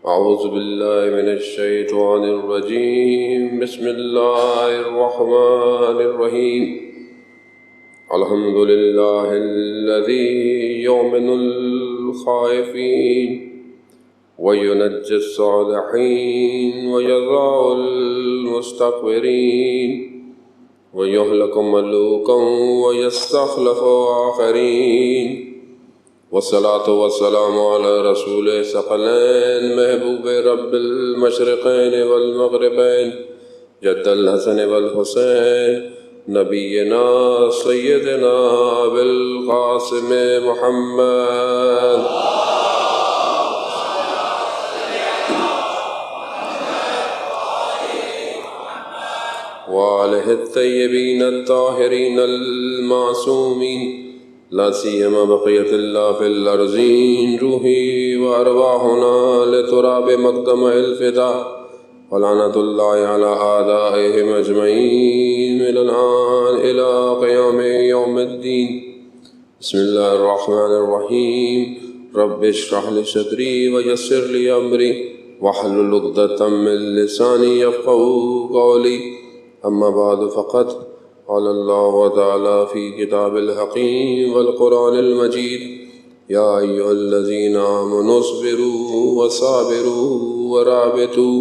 أعوذ بالله من الشيطان الرجيم. بسم الله الرحمن الرحيم. الحمد لله الذي يؤمن الخائفين وينجي الصالحين ويضع المستكبرين ويهلك ملوكا ويستخلف آخرين، والصلاة والسلام على رسول ثقلين محبوب رب المشرقين والمغربين جد الحسن والحسين نبينا سيدنا أبي القاسم محمد وآله الطيبين الطاهرين المعصومين، لا سيما بقية الله في الأرضين. روحي وأرواحنا لتراب مقدم الفداء، ولعنة الله على أعدائهم أجمعين من الآن إلى قيام يوم الدين. بسم الله الرحمن الرحيم. رب اشرح لي صدري ويسر لي أمري واحلل عقدة من لساني يفقهوا قولي. أما بعد فقد قال الله تعالى في كتاب الحكيم والقرآن المجيد: يا أيها الذين آمنوا اصبروا وصابروا ورابطوا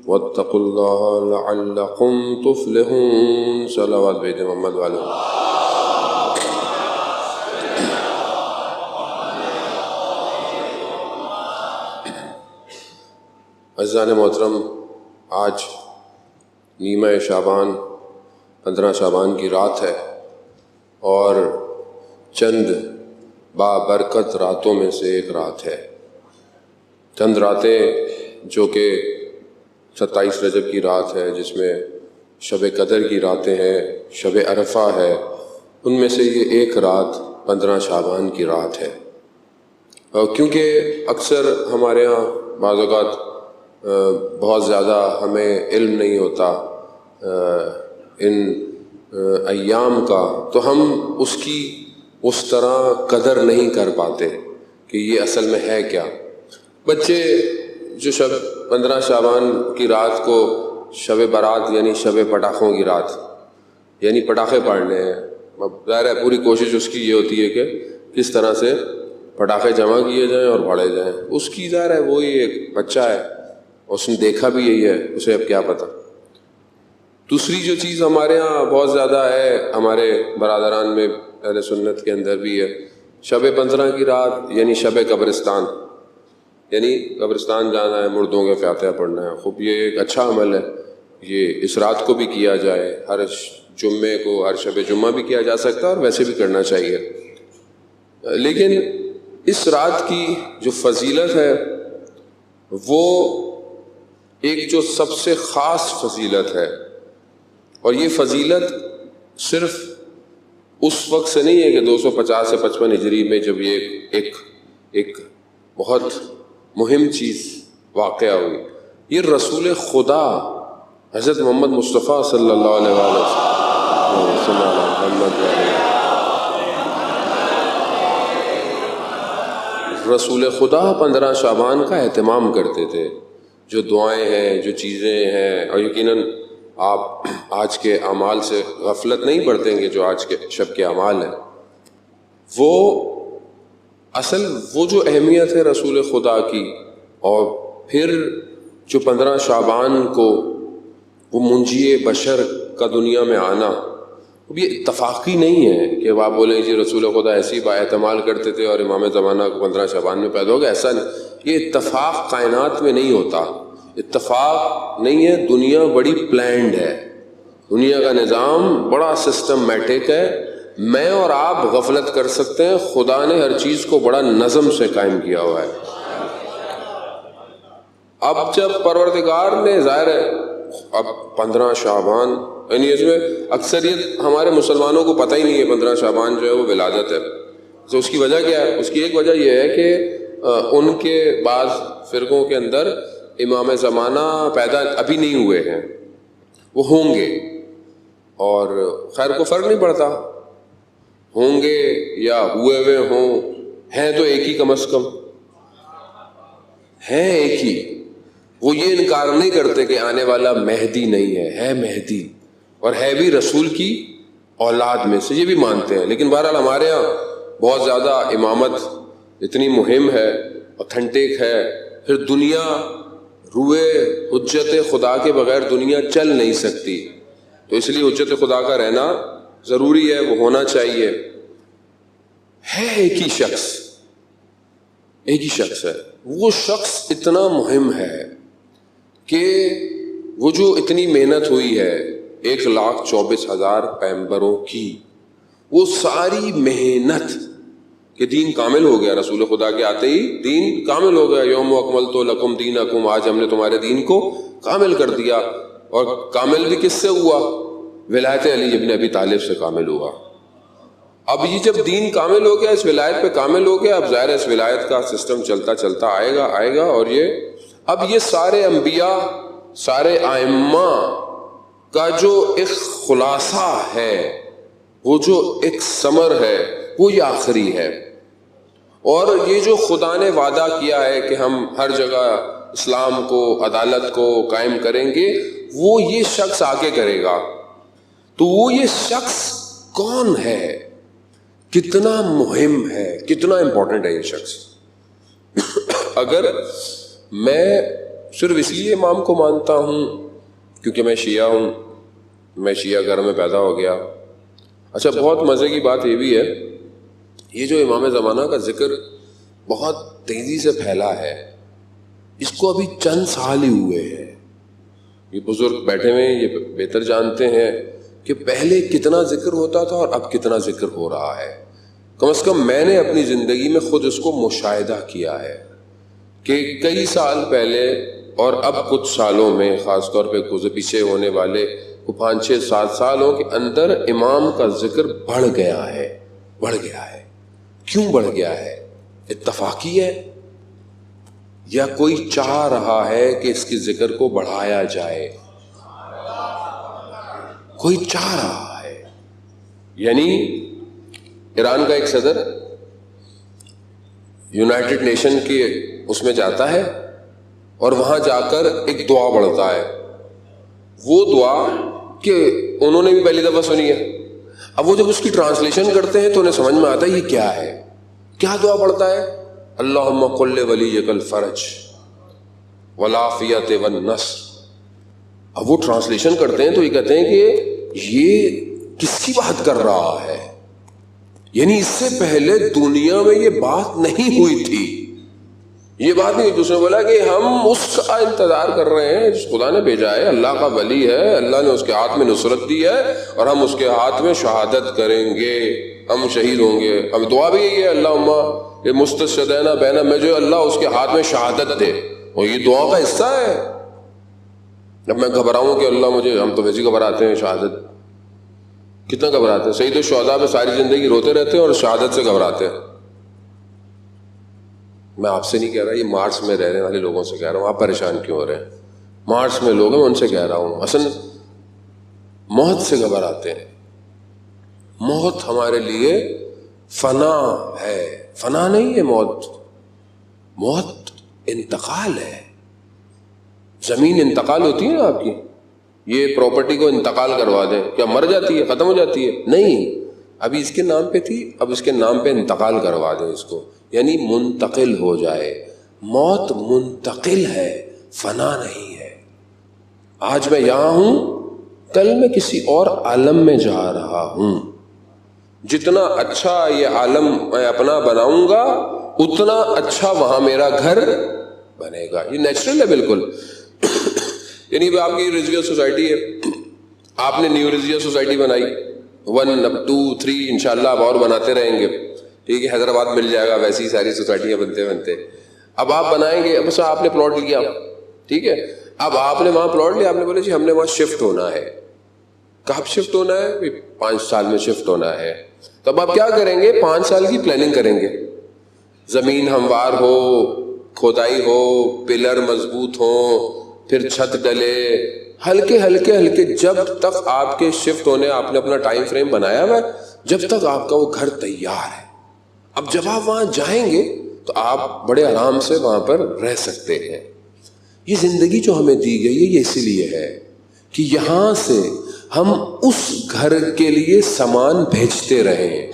واتقوا الله لعلكم تفلحون. صلوات بھیجیں محمد والے. عزیزان محترم، آج نیمہ شعبان 15 شعبان کی رات ہے، اور چند بابرکت راتوں میں سے ایک رات ہے. چند راتیں جو کہ 27 رجب کی رات ہے، جس میں شب قدر کی راتیں ہیں، شب عرفہ ہے، ان میں سے یہ ایک رات 15 شعبان کی رات ہے. کیونکہ اکثر ہمارے ہاں بعض اوقات بہت زیادہ ہمیں علم نہیں ہوتا ان ایام کا، تو ہم اس کی اس طرح قدر نہیں کر پاتے کہ یہ اصل میں ہے کیا. بچے جو شب 15 شعبان کی رات کو شب برات یعنی شب پٹاخوں کی رات، یعنی پٹاخے پھاڑنے ہیں. ظاہر ہے پوری کوشش اس کی یہ ہوتی ہے کہ کس طرح سے پٹاخے جمع کیے جائیں اور پھاڑے جائیں. اس کی ظاہر ہے وہی ایک بچہ ہے، اس نے دیکھا بھی یہی ہے، اسے اب کیا پتہ. دوسری جو چیز ہمارے ہاں بہت زیادہ ہے، ہمارے برادران میں اہل سنت کے اندر بھی ہے، شب 15 کی رات یعنی شب قبرستان، یعنی قبرستان جانا ہے، مردوں کے فاتحہ پڑھنا ہے. خوب یہ ایک اچھا عمل ہے، یہ اس رات کو بھی کیا جائے، ہر جمعے کو، ہر شب جمعہ بھی کیا جا سکتا ہے، اور ویسے بھی کرنا چاہیے. لیکن اس رات کی جو فضیلت ہے وہ ایک جو سب سے خاص فضیلت ہے، اور یہ فضیلت صرف اس وقت سے نہیں ہے کہ 250 سے 55 ہجری میں جب یہ ایک بہت مہم چیز واقعہ ہوئی. یہ رسول خدا حضرت محمد مصطفیٰ صلی اللہ علیہ وسلم رسول خدا 15 شعبان کا اہتمام کرتے تھے. جو دعائیں ہیں، جو چیزیں ہیں، اور یقیناً آپ آج کے اعمال سے غفلت نہیں برتیں گے، جو آج کے شب کے اعمال ہیں، وہ جو اہمیت ہے رسول خدا کی، اور پھر جو 15 شعبان کو وہ منجی بشر کا دنیا میں آنا، اب یہ اتفاقی نہیں ہے کہ آپ بولیں جی رسول خدا ایسی با اعتماد کرتے تھے اور امام زمانہ کو 15 شعبان میں پیدا ہو گیا. ایسا نہیں، یہ اتفاق کائنات میں نہیں ہوتا، اتفاق نہیں ہے. دنیا بڑی پلانڈ ہے، دنیا کا نظام بڑا سسٹمیٹک ہے. میں اور آپ غفلت کر سکتے ہیں، خدا نے ہر چیز کو بڑا نظم سے قائم کیا ہوا ہے. اب جب پروردگار نے، ظاہر ہے اب 15 شعبان، یعنی اس میں اکثریت ہمارے مسلمانوں کو پتہ ہی نہیں ہے 15 شعبان جو ہے وہ ولادت ہے. تو اس کی وجہ کیا ہے؟ اس کی ایک وجہ یہ ہے کہ ان کے بعض فرقوں کے اندر امام زمانہ پیدا ابھی نہیں ہوئے ہیں، وہ ہوں گے. اور خیر کو فرق نہیں پڑتا، ہوں گے یا ہوئے ہوئے ہوں، ہیں تو ایک ہی، کم از کم ہیں ایک ہی. وہ یہ انکار نہیں کرتے کہ آنے والا مہدی نہیں ہے مہدی، اور ہے بھی رسول کی اولاد میں سے، یہ بھی مانتے ہیں. لیکن بہرحال ہمارے ہاں بہت زیادہ امامت اتنی مہم ہے، اوتھینٹک ہے، پھر دنیا روئے حجت خدا کے بغیر دنیا چل نہیں سکتی، تو اس لیے حجت خدا کا رہنا ضروری ہے، وہ ہونا چاہیے. ہے ایک ہی شخص ہے، وہ شخص اتنا مہم ہے کہ وہ جو اتنی محنت ہوئی ہے 1,24,000 پیغمبروں کی، وہ ساری محنت کہ دین کامل ہو گیا، رسول خدا کے آتے ہی دین کامل ہو گیا. یوم اکملت لکم دینکم، آج ہم نے تمہارے دین کو کامل کر دیا. اور کامل بھی کس سے ہوا؟ ولایت علی ابن ابی طالب سے کامل ہوا. اب یہ جب دین کامل ہو گیا، اس ولایت پہ کامل ہو گیا، اب ظاہر ہے اس ولایت کا سسٹم چلتا چلتا آئے گا. اور یہ سارے انبیاء، سارے ائمہ کا جو ایک خلاصہ ہے، وہ جو ایک ثمر ہے، وہ یہ آخری ہے. اور یہ جو خدا نے وعدہ کیا ہے کہ ہم ہر جگہ اسلام کو، عدالت کو قائم کریں گے، وہ یہ شخص آگے کرے گا. تو وہ یہ شخص کون ہے؟ کتنا مہم ہے، کتنا امپورٹنٹ ہے یہ شخص. اگر میں صرف اس لیے امام کو مانتا ہوں کیونکہ میں شیعہ ہوں، میں شیعہ گھر میں پیدا ہو گیا. اچھا، بہت مزے کی بات یہ بھی ہے، یہ جو امام زمانہ کا ذکر بہت تیزی سے پھیلا ہے، اس کو ابھی چند سال ہی ہوئے ہیں. یہ بزرگ بیٹھے ہوئے ہیں، یہ بہتر جانتے ہیں کہ پہلے کتنا ذکر ہوتا تھا اور اب کتنا ذکر ہو رہا ہے. کم از کم میں نے اپنی زندگی میں خود اس کو مشاہدہ کیا ہے کہ کئی سال پہلے اور اب کچھ سالوں میں، خاص طور پہ پیچھے ہونے والے 5-6-7 سالوں کے اندر امام کا ذکر بڑھ گیا ہے. کیوں بڑھ گیا ہے؟ اتفاقی ہے یا کوئی چاہ رہا ہے کہ اس کے ذکر کو بڑھایا جائے؟ کوئی چاہ رہا ہے. یعنی ایران کا ایک صدر یونائٹڈ نیشن کے اس میں جاتا ہے اور وہاں جا کر ایک دعا پڑھتا ہے. وہ دعا کہ انہوں نے بھی پہلی دفعہ سنی ہے. اب وہ جب اس کی ٹرانسلیشن کرتے ہیں تو انہیں سمجھ میں آتا ہے یہ کیا ہے. کیا دعا پڑھتا ہے؟ اللہم قل ولیک الفرج والعافیت والنصر. اب وہ ٹرانسلیشن کرتے ہیں تو یہ کہتے ہیں کہ یہ کس کی بات کر رہا ہے؟ یعنی اس سے پہلے دنیا میں یہ بات نہیں ہوئی تھی. یہ بات نہیں، دوسرے بولا کہ ہم اس کا انتظار کر رہے ہیں جس خدا نے بھیجا ہے، اللہ کا ولی ہے، اللہ نے اس کے ہاتھ میں نصرت دی ہے اور ہم اس کے ہاتھ میں شہادت کریں گے، ہم شہید ہوں گے. اب دعا بھی یہی ہے، اللہم یہ مستشہدین بینا میں، جو اللہ اس کے ہاتھ میں شہادت دے، اور یہ دعا کا حصہ ہے. جب میں گھبراؤں کہ اللہ مجھے، ہم تو ویسے ہی گھبراتے ہیں، شہادت کتنا گھبراتے ہیں. سید الشہداء پہ ساری زندگی روتے رہتے ہیں اور شہادت سے گھبراتے ہیں. میں آپ سے نہیں کہہ رہا، یہ مارس میں رہنے والے لوگوں سے کہہ رہا ہوں. آپ پریشان کیوں ہو رہے ہیں؟ مارس میں لوگ ہیں، ان سے کہہ رہا ہوں. اصل موت سے گھبراتے ہیں. موت ہمارے لیے فنا ہے، فنا نہیں ہے موت. موت انتقال ہے. زمین انتقال ہوتی ہے نا آپ کی، یہ پراپرٹی کو انتقال کروا دیں، کیا مر جاتی ہے، ختم ہو جاتی ہے؟ نہیں، ابھی اس کے نام پہ تھی، اب اس کے نام پہ انتقال کروا دیں اس کو، یعنی منتقل ہو جائے. موت منتقل ہے، فنا نہیں ہے. آج میں یہاں ہوں، کل میں کسی اور عالم میں جا رہا ہوں. جتنا اچھا یہ عالم میں اپنا بناؤں گا اتنا اچھا وہاں میرا گھر بنے گا. یہ نیچرل ہے بالکل. یعنی آپ کی رضویہ سوسائٹی ہے، آپ نے نیو رضویہ سوسائٹی بنائی، 1 اب 2 3 انشاءاللہ آپ اور بناتے رہیں گے. ٹھیک ہے، حیدرآباد مل جائے گا، ویسی ساری سوسائٹیاں بنتے اب آپ بنائیں گے. اب آپ نے پلاٹ لیا، ٹھیک ہے، اب آپ نے وہاں پلاٹ لیا، آپ نے بولے جی ہم نے وہاں شفٹ ہونا ہے. کب شفٹ ہونا ہے؟ 5 سال میں شفٹ ہونا ہے. تو اب آپ کیا کریں گے؟ 5 سال کی پلاننگ کریں گے. زمین ہموار ہو، کھودائی ہو، پلر مضبوط ہو، پھر چھت ڈلے، ہلکے ہلکے ہلکے، جب تک آپ کے شفٹ ہونے، آپ نے اپنا ٹائم فریم بنایا ہوا ہے، جب تک آپ کا وہ گھر تیار ہے. اب جب آپ وہاں جائیں گے تو آپ بڑے آرام سے وہاں پر رہ سکتے ہیں. یہ زندگی جو ہمیں دی گئی ہے یہ اسی لیے ہے کہ یہاں سے ہم اس گھر کے لیے سامان بھیجتے رہیں.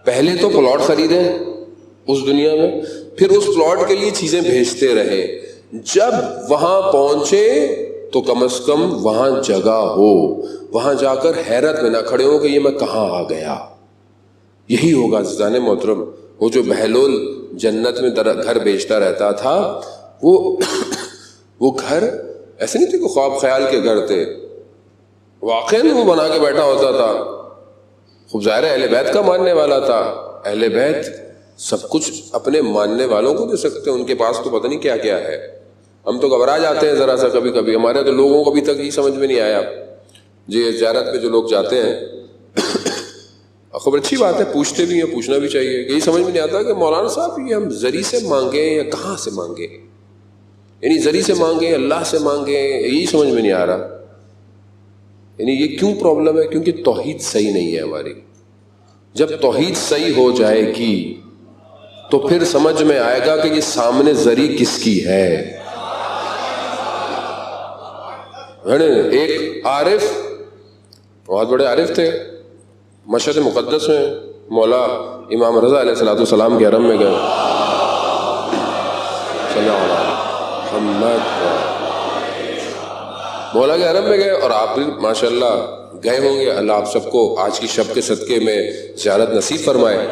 پہلے تو پلاٹ خریدیں اس دنیا میں، پھر اس پلاٹ کے لیے چیزیں بھیجتے رہیں. جب وہاں پہنچے تو کم از کم وہاں جگہ ہو، وہاں جا کر حیرت میں نہ کھڑے ہو کہ یہ میں کہاں آ گیا. یہی ہوگا عزیزان محترم. وہ جو بہلول جنت میں گھر بیچتا رہتا تھا، وہ گھر ایسے نہیں تھے کہ خواب خیال کے گھر تھے، واقعی وہ بنا کے بیٹھا ہوتا تھا. خوب ظاہر ہے اہل بیت کا ماننے والا تھا. اہل بیت سب کچھ اپنے ماننے والوں کو دے سکتے ہیں، ان کے پاس تو پتہ نہیں کیا کیا ہے. ہم تو گھبرا جاتے ہیں ذرا سا کبھی کبھی. ہمارے تو لوگوں کو ابھی تک یہ سمجھ میں نہیں آیا. جی زیارت پہ جو لوگ جاتے ہیں، خبر اچھی بات ہے، پوچھتے بھی ہیں، پوچھنا بھی چاہیے. یہی سمجھ میں نہیں آتا کہ مولانا صاحب یہ ہم زری سے مانگیں یا کہاں سے مانگیں، یعنی زری سے مانگیں اللہ سے مانگیں، یہی سمجھ میں نہیں آ رہا. یعنی یہ کیوں پرابلم ہے؟ کیونکہ توحید صحیح نہیں ہے ہماری. جب توحید صحیح ہو جائے گی تو پھر سمجھ میں آئے گا کہ یہ سامنے زری کس کی ہے. ایک عارف، بہت بڑے عارف تھے، مشہد مقدس میں مولا امام رضا علیہ السلام کے حرم میں گئے. صلی اللہ علیہ محمد. مولا کے حرم میں گئے اور آپ بھی ماشاءاللہ گئے ہوں گے. اللہ آپ سب کو آج کی شب کے صدقے میں زیارت نصیب فرمائے.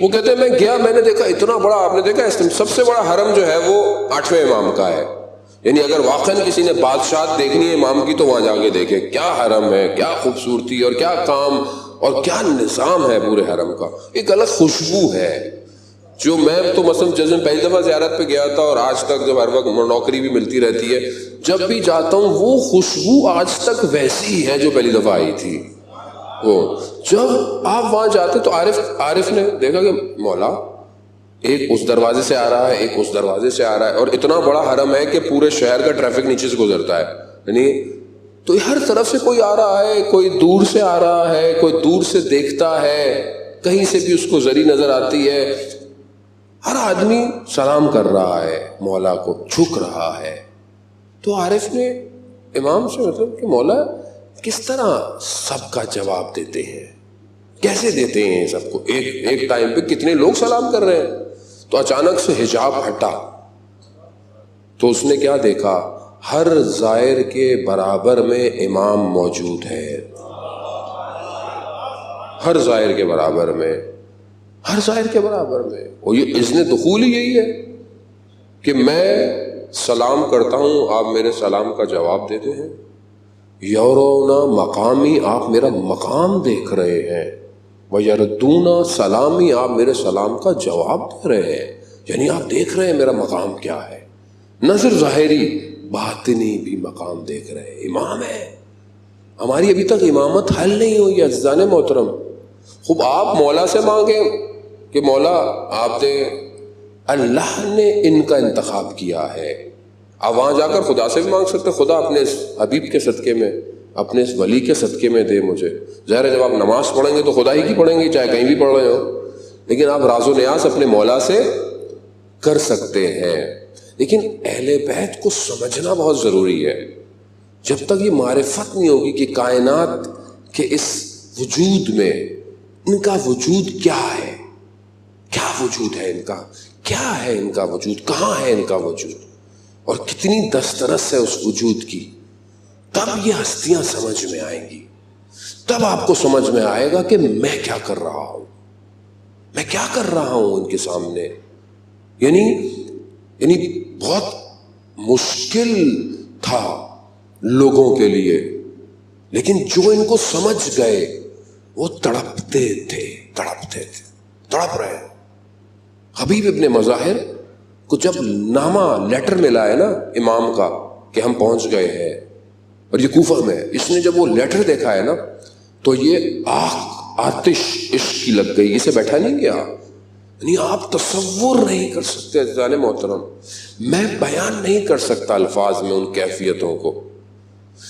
وہ کہتے ہیں میں گیا، میں نے دیکھا اتنا بڑا، آپ نے دیکھا سب سے بڑا حرم جو ہے وہ 8ویں امام کا ہے. یعنی اگر واقعاً کسی نے بادشاہت دیکھنی ہے امام کی تو وہاں جا کے دیکھے کیا حرم ہے، کیا خوبصورتی اور کیا کام اور کیا نظام ہے پورے حرم کا. ایک الگ خوشبو ہے جو میں تو مثلا جس دن پہلی دفعہ زیارت پہ گیا تھا اور آج تک جب ہر وقت نوکری بھی ملتی رہتی ہے، جب بھی جاتا ہوں وہ خوشبو آج تک ویسی ہی ہے جو پہلی دفعہ آئی تھی. وہ جب آپ وہاں جاتے تو عارف نے دیکھا کہ مولا ایک اس دروازے سے آ رہا ہے، ایک اس دروازے سے آ رہا ہے، اور اتنا بڑا حرم ہے کہ پورے شہر کا ٹریفک نیچے سے گزرتا ہے. یعنی تو ہر طرف سے کوئی آ رہا ہے، کوئی دور سے آ رہا ہے، کوئی دور سے دیکھتا ہے، کہیں سے بھی اس کو زری نظر آتی ہے. ہر آدمی سلام کر رہا ہے، مولا کو جھک رہا ہے. تو عارف نے امام سے مطلب کہ مولا کس طرح سب کا جواب دیتے ہیں، کیسے دیتے ہیں سب کو، ایک ٹائم پہ کتنے لوگ سلام کر رہے ہیں. تو اچانک سے حجاب ہٹا تو اس نے کیا دیکھا، ہر زائر کے برابر میں امام موجود ہے. ہر زائر کے برابر میں، ہر زائر کے برابر میں. اور یہ اذن دخول ہی یہی ہے کہ میں سلام کرتا ہوں، آپ میرے سلام کا جواب دیتے ہیں. یورونا مقامی، آپ میرا مقام دیکھ رہے ہیں. وَيَرَدُّونَ سلامی، آپ میرے سلام کا جواب دے رہے ہیں. یعنی آپ دیکھ رہے ہیں میرا مقام کیا ہے. نظر ظاہری باطنی بھی مقام دیکھ رہے ہیں. امام ہے. ہماری ابھی تک امامت حل نہیں ہوئی عزیزان محترم. خوب آپ مولا سے مانگیں کہ مولا آپ دے، اللہ نے ان کا انتخاب کیا ہے. آپ وہاں جا کر خدا سے بھی مانگ سکتے، خدا اپنے اس حبیب کے صدقے میں، اپنے اس ولی کے صدقے میں دے مجھے. ظاہر ہے جب آپ نماز پڑھیں گے تو خدا ہی کی پڑھیں گے، چاہے کہیں بھی پڑھ رہے ہو، لیکن آپ راز و نیاز اپنے مولا سے کر سکتے ہیں. لیکن اہل بیت کو سمجھنا بہت ضروری ہے. جب تک یہ معرفت نہیں ہوگی کہ کائنات کے اس وجود میں ان کا وجود کیا ہے، کیا وجود ہے ان کا، کیا ہے ان کا وجود، کہاں ہے ان کا وجود، اور کتنی دسترس ہے اس وجود کی، تب یہ ہستیاں سمجھ میں آئیں گی. تب آپ کو سمجھ میں آئے گا کہ میں کیا کر رہا ہوں، میں کیا کر رہا ہوں ان کے سامنے. یعنی بہت مشکل تھا لوگوں کے لیے، لیکن جو ان کو سمجھ گئے وہ تڑپتے تھے، تڑپ رہے ہیں. حبیب ابن مظاہر کو جب نامہ لیٹر ملا ہے نا امام کا کہ ہم پہنچ گئے ہیں اور یہ کوفہ میں، اس نے جب وہ لیٹر دیکھا ہے نا تو یہ آتش عشق کی لگ گئی، اسے بیٹھا نہیں گیا. یعنی آپ تصور نہیں کر سکتے عزیزان محترم، میں بیان نہیں کر سکتا الفاظ میں ان کیفیتوں کو،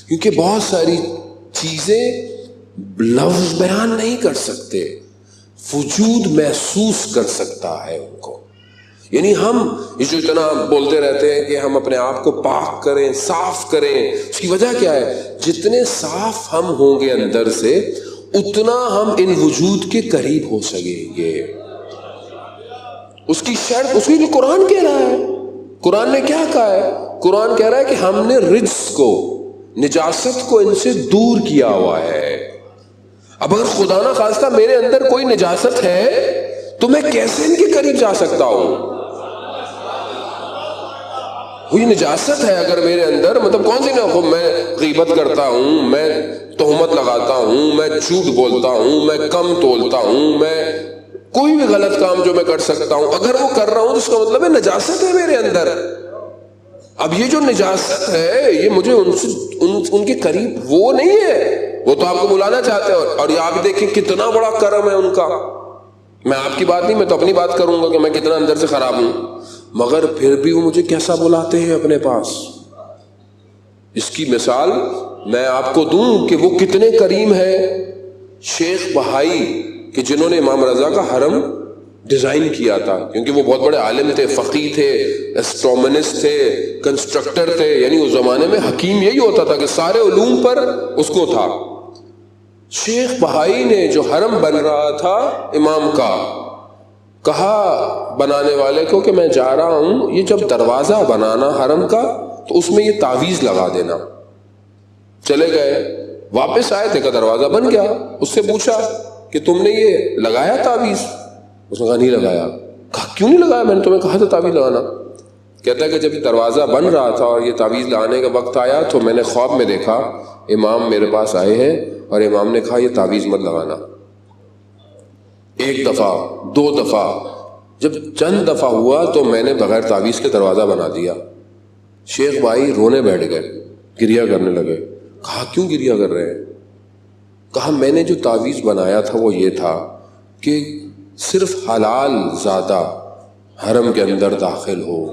کیونکہ بہت ساری چیزیں لفظ بیان نہیں کر سکتے، وجود محسوس کر سکتا ہے ان کو. یعنی ہم جو اتنا بولتے رہتے ہیں کہ ہم اپنے آپ کو پاک کریں، صاف کریں، اس کی وجہ کیا ہے؟ جتنے صاف ہم ہوں گے اندر سے اتنا ہم ان وجود کے قریب ہو سکیں گے۔ اس کی شرط، اس کی جو قرآن کہہ رہا ہے، قرآن نے کیا کہا ہے؟ قرآن کہہ رہا ہے کہ ہم نے رجس کو، نجاست کو ان سے دور کیا ہوا ہے۔ اب اگر خدا نہ خواستہ میرے اندر کوئی نجاست ہے تو میں کیسے ان کے قریب جا سکتا ہوں؟ کوئی نجاست ہے اگر میرے اندر، مطلب کون سی نہ، میں غیبت کرتا ہوں، میں تہمت لگاتا ہوں، میں جھوٹ بولتا ہوں، میں کم تولتا ہوں، میں کوئی بھی غلط کام جو میں کر سکتا ہوں اگر وہ کر رہا ہوں تو اس کا مطلب ہے نجاست ہے میرے اندر۔ اب یہ جو نجاست ہے یہ مجھے ان کے قریب وہ نہیں ہے، وہ تو آپ کو بلانا چاہتے ہیں، اور یہ آپ دیکھیں کتنا بڑا کرم ہے ان کا۔ میں آپ کی بات نہیں، میں تو اپنی بات کروں گا کہ میں کتنا اندر سے خراب ہوں، مگر پھر بھی وہ مجھے کیسا بلاتے ہیں اپنے پاس۔ اس کی مثال میں آپ کو دوں کہ وہ کتنے کریم ہے۔ شیخ بہائی کہ جنہوں نے امام رضا کا حرم ڈیزائن کیا تھا، کیونکہ وہ بہت بڑے عالم تھے، فقیہ تھے، اسٹرومنسٹ تھے، کنسٹرکٹر تھے، یعنی اس زمانے میں حکیم یہی ہوتا تھا کہ سارے علوم پر اس کو تھا۔ شیخ بہائی نے جو حرم بن رہا تھا امام کا، کہا بنانے والے کو کہ میں جا رہا ہوں، یہ جب دروازہ بنانا حرم کا تو اس میں یہ تعویذ لگا دینا۔ چلے گئے، واپس آئے تھے کہ دروازہ بن گیا۔ اس سے پوچھا کہ تم نے یہ لگایا تعویذ؟ اس نے کہا نہیں لگایا۔ کہا کیوں نہیں لگایا؟ میں نے تمہیں کہا تھا تعویذ لگانا۔ کہتا ہے کہ جب دروازہ بن رہا تھا اور یہ تعویذ لگانے کا وقت آیا تو میں نے خواب میں دیکھا امام میرے پاس آئے ہیں اور امام نے کہا یہ تعویذ مت لگانا۔ ایک دفعہ، دو دفعہ، جب چند دفعہ ہوا تو میں نے بغیر تعویذ کے دروازہ بنا دیا۔ شیخ بھائی رونے بیٹھ گئے، گریہ کرنے لگے۔ کہا کیوں گریہ کر رہے ہیں؟ کہا میں نے جو تعویذ بنایا تھا وہ یہ تھا کہ صرف حلال زادہ حرم کے اندر داخل ہو،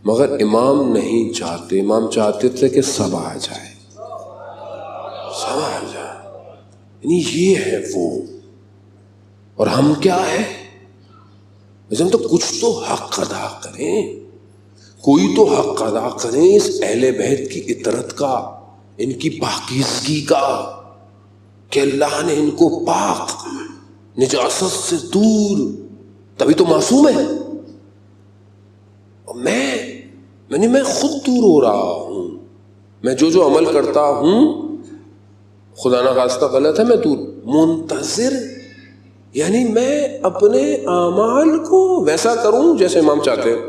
مگر امام نہیں چاہتے، امام چاہتے تھے کہ سب آ جائے، سب آ جائے، یعنی یہ ہے وہ۔ اور ہم کیا ہے؟ ہم تو کچھ تو حق ادا کریں، کوئی تو حق ادا کریں اس اہل بیت کی اطرت کا، ان کی پاکیزگی کا، کہ اللہ نے ان کو پاک، نجاست سے دور، تبھی تو معصوم ہے۔ اور میں خود دور ہو رہا ہوں، میں جو عمل کرتا ہوں خدا نہ خواستہ غلط ہے، میں دور منتظر، یعنی میں اپنے اعمال کو ویسا کروں جیسے امام چاہتے ہیں،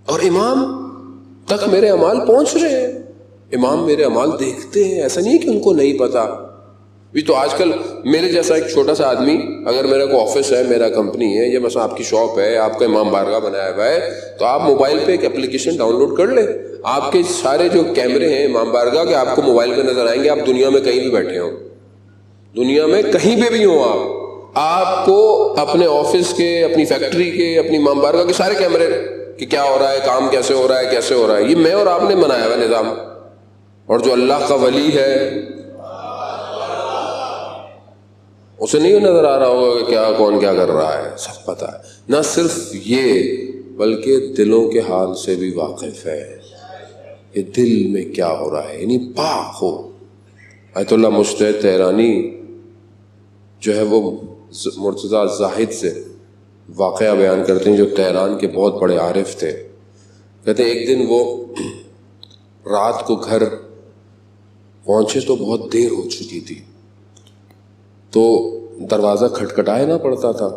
اور امام تک میرے اعمال پہنچ رہے ہیں، امام میرے اعمال دیکھتے ہیں، ایسا نہیں ہے کہ ان کو نہیں پتا۔ بھی تو آج کل میرے جیسا ایک چھوٹا سا آدمی، اگر میرا کوئی آفس ہے، میرا کمپنی ہے، یا مثلا آپ کی شاپ ہے، آپ کا امام بارگاہ بنایا ہوا ہے، تو آپ موبائل پہ ایک اپلیکیشن ڈاؤن لوڈ کر لیں، آپ کے سارے جو کیمرے ہیں امام بارگاہ کے آپ کو موبائل پہ نظر آئیں گے، آپ دنیا میں کہیں بھی بیٹھے ہوں، دنیا میں کہیں پہ بھی ہوں، آپ کو اپنے آفس کے، اپنی فیکٹری کے، اپنی امام بارگاہ کے سارے کیمرے، کہ کیا ہو رہا ہے، کام کیسے ہو رہا ہے، کیسے ہو رہا ہے، یہ میں اور آپ نے بنایا ہوا نظام۔ اور جو اللہ کا ولی ہے اسے نہیں نظر آ رہا ہوگا کہ کیا کون کیا کر رہا ہے، سب پتہ ہے۔ نہ صرف یہ بلکہ دلوں کے حال سے بھی واقف ہے، کہ دل میں کیا ہو رہا ہے، یعنی پاک ہو۔ آیت اللہ مجتہد تہرانی جو ہے وہ مرتضیٰ زاہد سے واقعہ بیان کرتے ہیں، جو تہران کے بہت بڑے عارف تھے۔ کہتے ہیں ایک دن وہ رات کو گھر پہنچے تو بہت دیر ہو چکی تھی، تو دروازہ کھٹکھٹانا پڑتا تھا،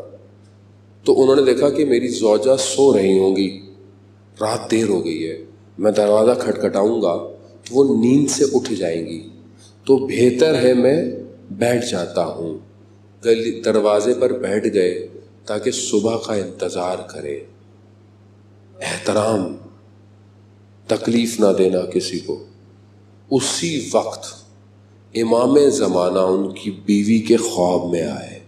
تو انہوں نے دیکھا کہ میری زوجہ سو رہی ہوں گی، رات دیر ہو گئی ہے، میں دروازہ کھٹکھٹاؤں گا تو وہ نیند سے اٹھ جائیں گی، تو بہتر ہے میں بیٹھ جاتا ہوں۔ دروازے پر بیٹھ گئے تاکہ صبح کا انتظار کرے، احترام، تکلیف نہ دینا کسی کو۔ اسی وقت امام زمانہ ان کی بیوی کے خواب میں آئے،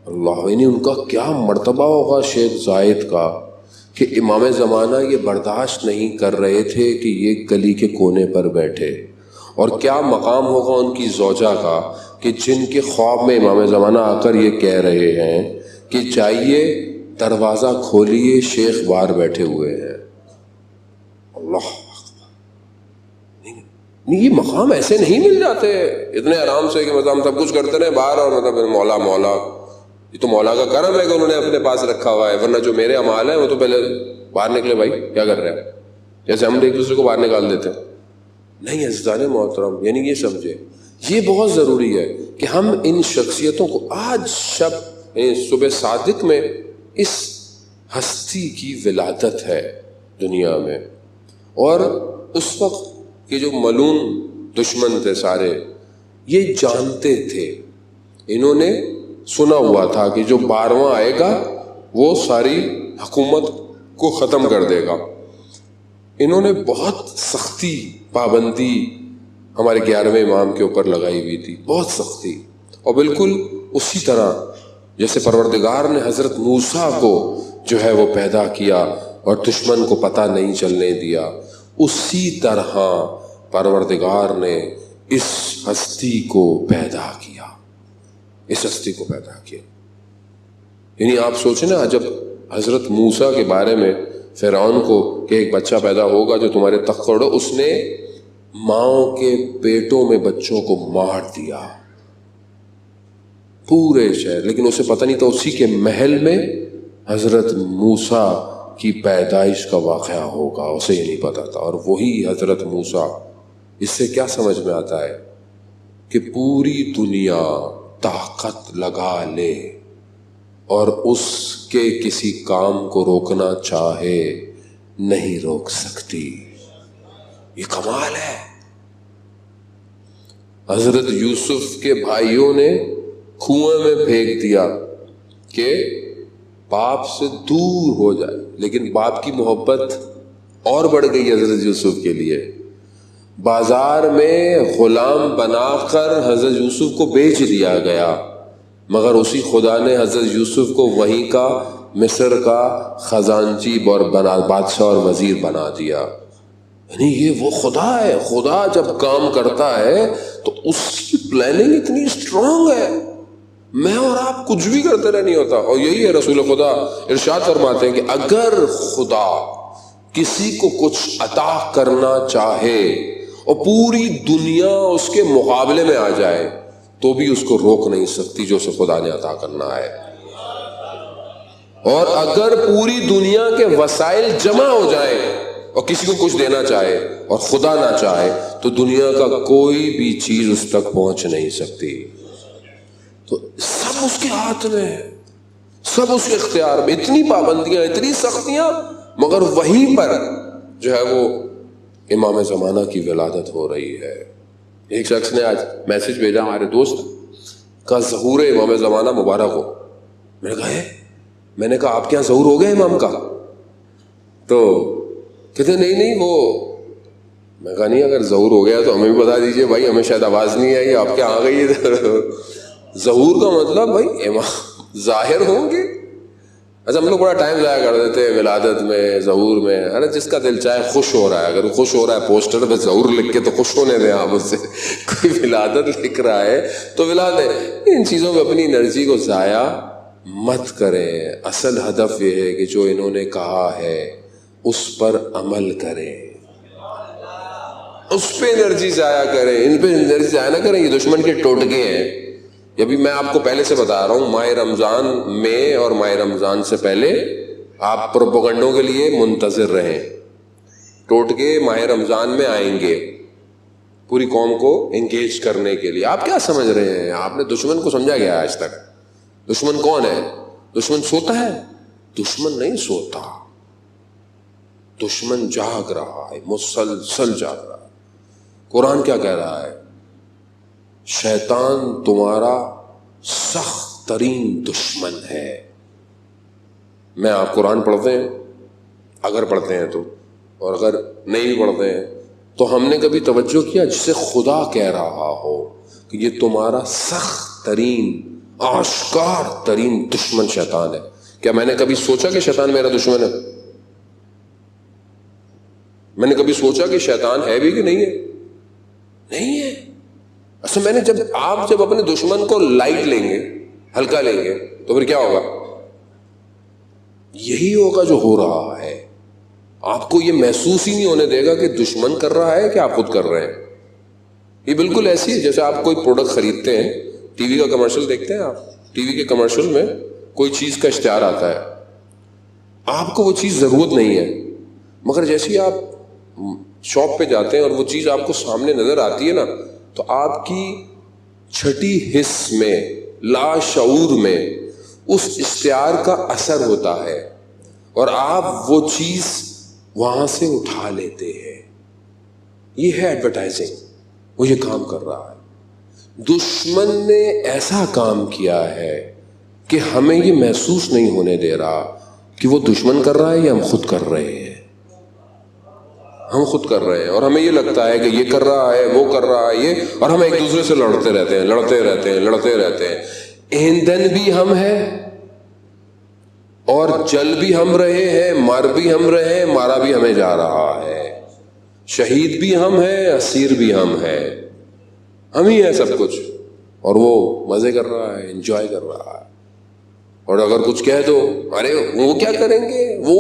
اللہ، یعنی ان کا کیا مرتبہ ہوگا شیخ زاہد کا، کہ امام زمانہ یہ برداشت نہیں کر رہے تھے کہ یہ گلی کے کونے پر بیٹھے، اور کیا مقام ہوگا ان کی زوجہ کا کہ جن کے خواب میں امام زمانہ آ کر یہ کہہ رہے ہیں کہ جائیے دروازہ کھولیے، شیخ باہر بیٹھے ہوئے ہیں. اللہ، یہ مقام ایسے نہیں مل جاتے اتنے آرام سے کہ مطلب ہم سب کچھ کرتے رہے باہر اور مطلب مولا مولا. یہ تو مولا کا کرم ہے کہ انہوں نے اپنے پاس رکھا ہوا ہے، ورنہ جو میرے اعمال ہیں وہ تو پہلے باہر نکلے. بھائی کیا کر رہے ہیں؟ جیسے ہم ایک دوسرے کو باہر نکال دیتے ہیں. نہیں عزیزان محترم، یعنی یہ سمجھے یہ بہت ضروری ہے کہ ہم ان شخصیتوں کو آج شب صبح صادق میں اس ہستی کی ولادت ہے دنیا میں. اور اس وقت کہ جو ملعون دشمن تھے سارے یہ جانتے تھے، انہوں نے سنا ہوا تھا کہ جو 12واں آئے گا وہ ساری حکومت کو ختم کر دے گا. انہوں نے بہت سختی پابندی ہمارے 11ویں امام کے اوپر لگائی ہوئی تھی، بہت سختی. اور بالکل اسی طرح جیسے پروردگار نے حضرت موسیٰ کو جو ہے وہ پیدا کیا اور دشمن کو پتہ نہیں چلنے دیا، اسی طرح پروردگار نے اس ہستی کو پیدا کیا، اس ہستی کو پیدا کیا. یعنی آپ سوچیں نا، جب حضرت موسیٰ کے بارے میں فرعون کو کہ ایک بچہ پیدا ہوگا جو تمہارے تخت پر ہو، اس نے ماؤں کے پیٹوں میں بچوں کو مار دیا پورے شہر، لیکن اسے پتہ نہیں تھا اسی کے محل میں حضرت موسیٰ کی پیدائش کا واقعہ ہوگا، اسے یہ نہیں پتا تھا. اور وہی حضرت موسیٰ، اس سے کیا سمجھ میں آتا ہے کہ پوری دنیا طاقت لگا لے اور اس کے کسی کام کو روکنا چاہے نہیں روک سکتی. یہ کمال ہے. حضرت یوسف کے بھائیوں نے کنویں میں پھینک دیا کہ باپ سے دور ہو جائے، لیکن باپ کی محبت اور بڑھ گئی حضرت یوسف کے لیے. بازار میں غلام بنا کر حضرت یوسف کو بیچ دیا گیا، مگر اسی خدا نے حضرت یوسف کو وہیں کا مصر کا خزانچی اور بادشاہ اور وزیر بنا دیا. یعنی یہ وہ خدا ہے. خدا جب کام کرتا ہے تو اس کی پلاننگ اتنی اسٹرانگ ہے، میں اور آپ کچھ بھی کرتے رہ نہیں ہوتا. اور یہی ہے رسول خدا ارشاد فرماتے ہیں کہ اگر خدا کسی کو کچھ عطا کرنا چاہے اور پوری دنیا اس کے مقابلے میں آ جائے تو بھی اس کو روک نہیں سکتی جو اسے خدا نے عطا کرنا ہے. اور اگر پوری دنیا کے وسائل جمع ہو جائیں اور کسی کو کچھ دینا چاہے اور خدا نہ چاہے تو دنیا کا کوئی بھی چیز اس تک پہنچ نہیں سکتی. تو سب اس کے ہاتھ میں ہے، سب اس کے اختیار میں. اتنی پابندیاں، اتنی سختیاں، مگر وہیں پر جو ہے وہ امام زمانہ کی ولادت ہو رہی ہے. ایک شخص نے آج میسج بھیجا ہمارے دوست کا، ظہور امام زمانہ مبارک ہو. میں نے کہا آپ کے یہاں ظہور ہو گیا امام کا؟ تو کہتے نہیں وہ، میں کہا نہیں، اگر ظہور ہو گیا تو ہمیں بھی بتا دیجئے بھائی، ہمیں شاید آواز نہیں آئی، آپ کے آ گئی ہے. ظہور کا مطلب بھائی امام ظاہر ہوں گے. اچھا ہم لوگ بڑا ٹائم ضائع کر دیتے ہیں ولادت میں، ظہور میں. ارے جس کا دل چاہے خوش ہو رہا ہے، اگر خوش ہو رہا ہے پوسٹر پہ ظہور لکھ کے تو خوش ہونے دیں آپ اس سے. کوئی ولادت لکھ رہا ہے تو ولادت، ان چیزوں پہ اپنی انرجی کو ضائع مت کریں. اصل ہدف یہ ہے کہ جو انہوں نے کہا ہے اس پر عمل کریں، اس پہ انرجی ضائع کریں. ان پہ انرجی ضائع نہ کریں. یہ دشمن کے ٹوٹکے ہیں. ابھی میں آپ کو پہلے سے بتا رہا ہوں، ماہ رمضان میں اور ماہ رمضان سے پہلے آپ پروپیگنڈوں کے لیے منتظر رہیں. ٹوٹکے ماہ رمضان میں آئیں گے پوری قوم کو انگیج کرنے کے لیے. آپ کیا سمجھ رہے ہیں؟ آپ نے دشمن کو سمجھا گیا آج تک؟ دشمن کون ہے؟ دشمن سوتا ہے؟ دشمن نہیں سوتا، دشمن جاگ رہا ہے، مسلسل جاگ رہا ہے. قرآن کیا کہہ رہا ہے؟ شیطان تمہارا سخت ترین دشمن ہے. میں آپ قرآن پڑھتے ہیں اگر پڑھتے ہیں تو، اور اگر نہیں بھی پڑھتے ہیں تو ہم نے کبھی توجہ کیا جسے خدا کہہ رہا ہو کہ یہ تمہارا سخت ترین آشکار ترین دشمن شیطان ہے؟ کیا میں نے کبھی سوچا کہ شیطان میرا دشمن ہے؟ میں نے کبھی سوچا کہ شیطان ہے بھی کہ نہیں ہے؟ نہیں ہے. اصل میں نے جب اپنے دشمن کو لائٹ لیں گے، ہلکا لیں گے، تو پھر کیا ہوگا؟ یہی ہوگا جو ہو رہا ہے. آپ کو یہ محسوس ہی نہیں ہونے دے گا کہ دشمن کر رہا ہے کہ آپ خود کر رہے ہیں. یہ بالکل ایسی ہے جیسے آپ کوئی پروڈکٹ خریدتے ہیں، ٹی وی کا کمرشل دیکھتے ہیں. آپ ٹی وی کے کمرشل میں کوئی چیز کا اشتہار آتا ہے، آپ کو وہ چیز ضرورت نہیں ہے، مگر جیسے ہی آپ شاپ پہ جاتے ہیں اور وہ چیز آپ کو سامنے نظر آتی ہے نا، تو آپ کی چھٹی حص میں، لا شعور میں اس اشتہار کا اثر ہوتا ہے اور آپ وہ چیز وہاں سے اٹھا لیتے ہیں. یہ ہے ایڈورٹائزنگ، وہ یہ کام کر رہا ہے. دشمن نے ایسا کام کیا ہے کہ ہمیں یہ محسوس نہیں ہونے دے رہا کہ وہ دشمن کر رہا ہے یا ہم خود کر رہے ہیں. ہم خود کر رہے ہیں اور ہمیں یہ لگتا ہے کہ یہ کر رہا ہے، وہ کر رہا ہے، یہ، اور ہم ایک دوسرے سے لڑتے رہتے ہیں. ایندھن بھی ہم ہیں اور جل بھی ہم رہے ہیں، مر بھی ہم رہے ہیں، مارا بھی ہمیں جا رہا ہے. شہید بھی ہم ہیں، اسیر بھی ہم ہیں، ہم ہی ہیں سب کچھ. اور وہ مزے کر رہا ہے، انجوائے کر رہا ہے. اور اگر کچھ کہہ دو، ارے وہ کیا کریں گے، وہ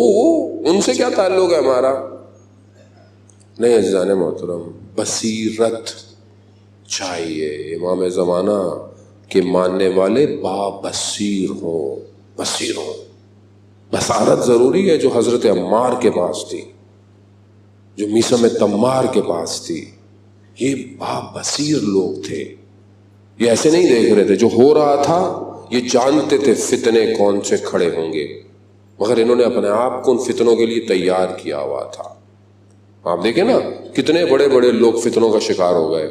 ان سے کیا تعلق ہے ہمارا. نہیں عزیزان محترم، بصیرت چاہیے. امام زمانہ کے ماننے والے بصیر ہوں. بصارت ضروری ہے جو حضرت عمار کے پاس تھی، جو میثم تمار کے پاس تھی. یہ بصیر لوگ تھے. یہ ایسے نہیں دیکھ رہے تھے، جو ہو رہا تھا یہ جانتے تھے فتنے کون سے کھڑے ہوں گے، مگر انہوں نے اپنے آپ کو ان فتنوں کے لیے تیار کیا ہوا تھا. آپ دیکھیں نا کتنے بڑے بڑے لوگ فتنوں کا شکار ہو گئے.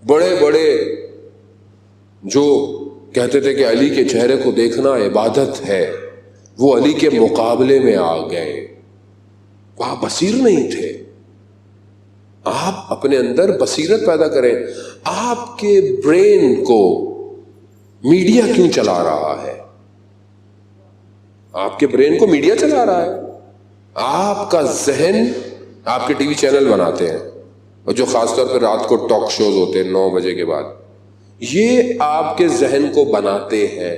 بڑے بڑے جو کہتے تھے کہ علی کے چہرے کو دیکھنا عبادت ہے، وہ علی کے مقابلے میں آ گئے. وہ بصیر نہیں تھے. آپ اپنے اندر بصیرت پیدا کریں. آپ کے برین کو میڈیا کیوں چلا رہا ہے؟ آپ کے برین کو میڈیا چلا رہا ہے. آپ کا ذہن، آپ کے ٹی وی چینل بناتے ہیں، اور جو خاص طور پہ رات کو ٹاک شوز ہوتے ہیں 9 بجے کے بعد، یہ آپ کے ذہن کو بناتے ہیں.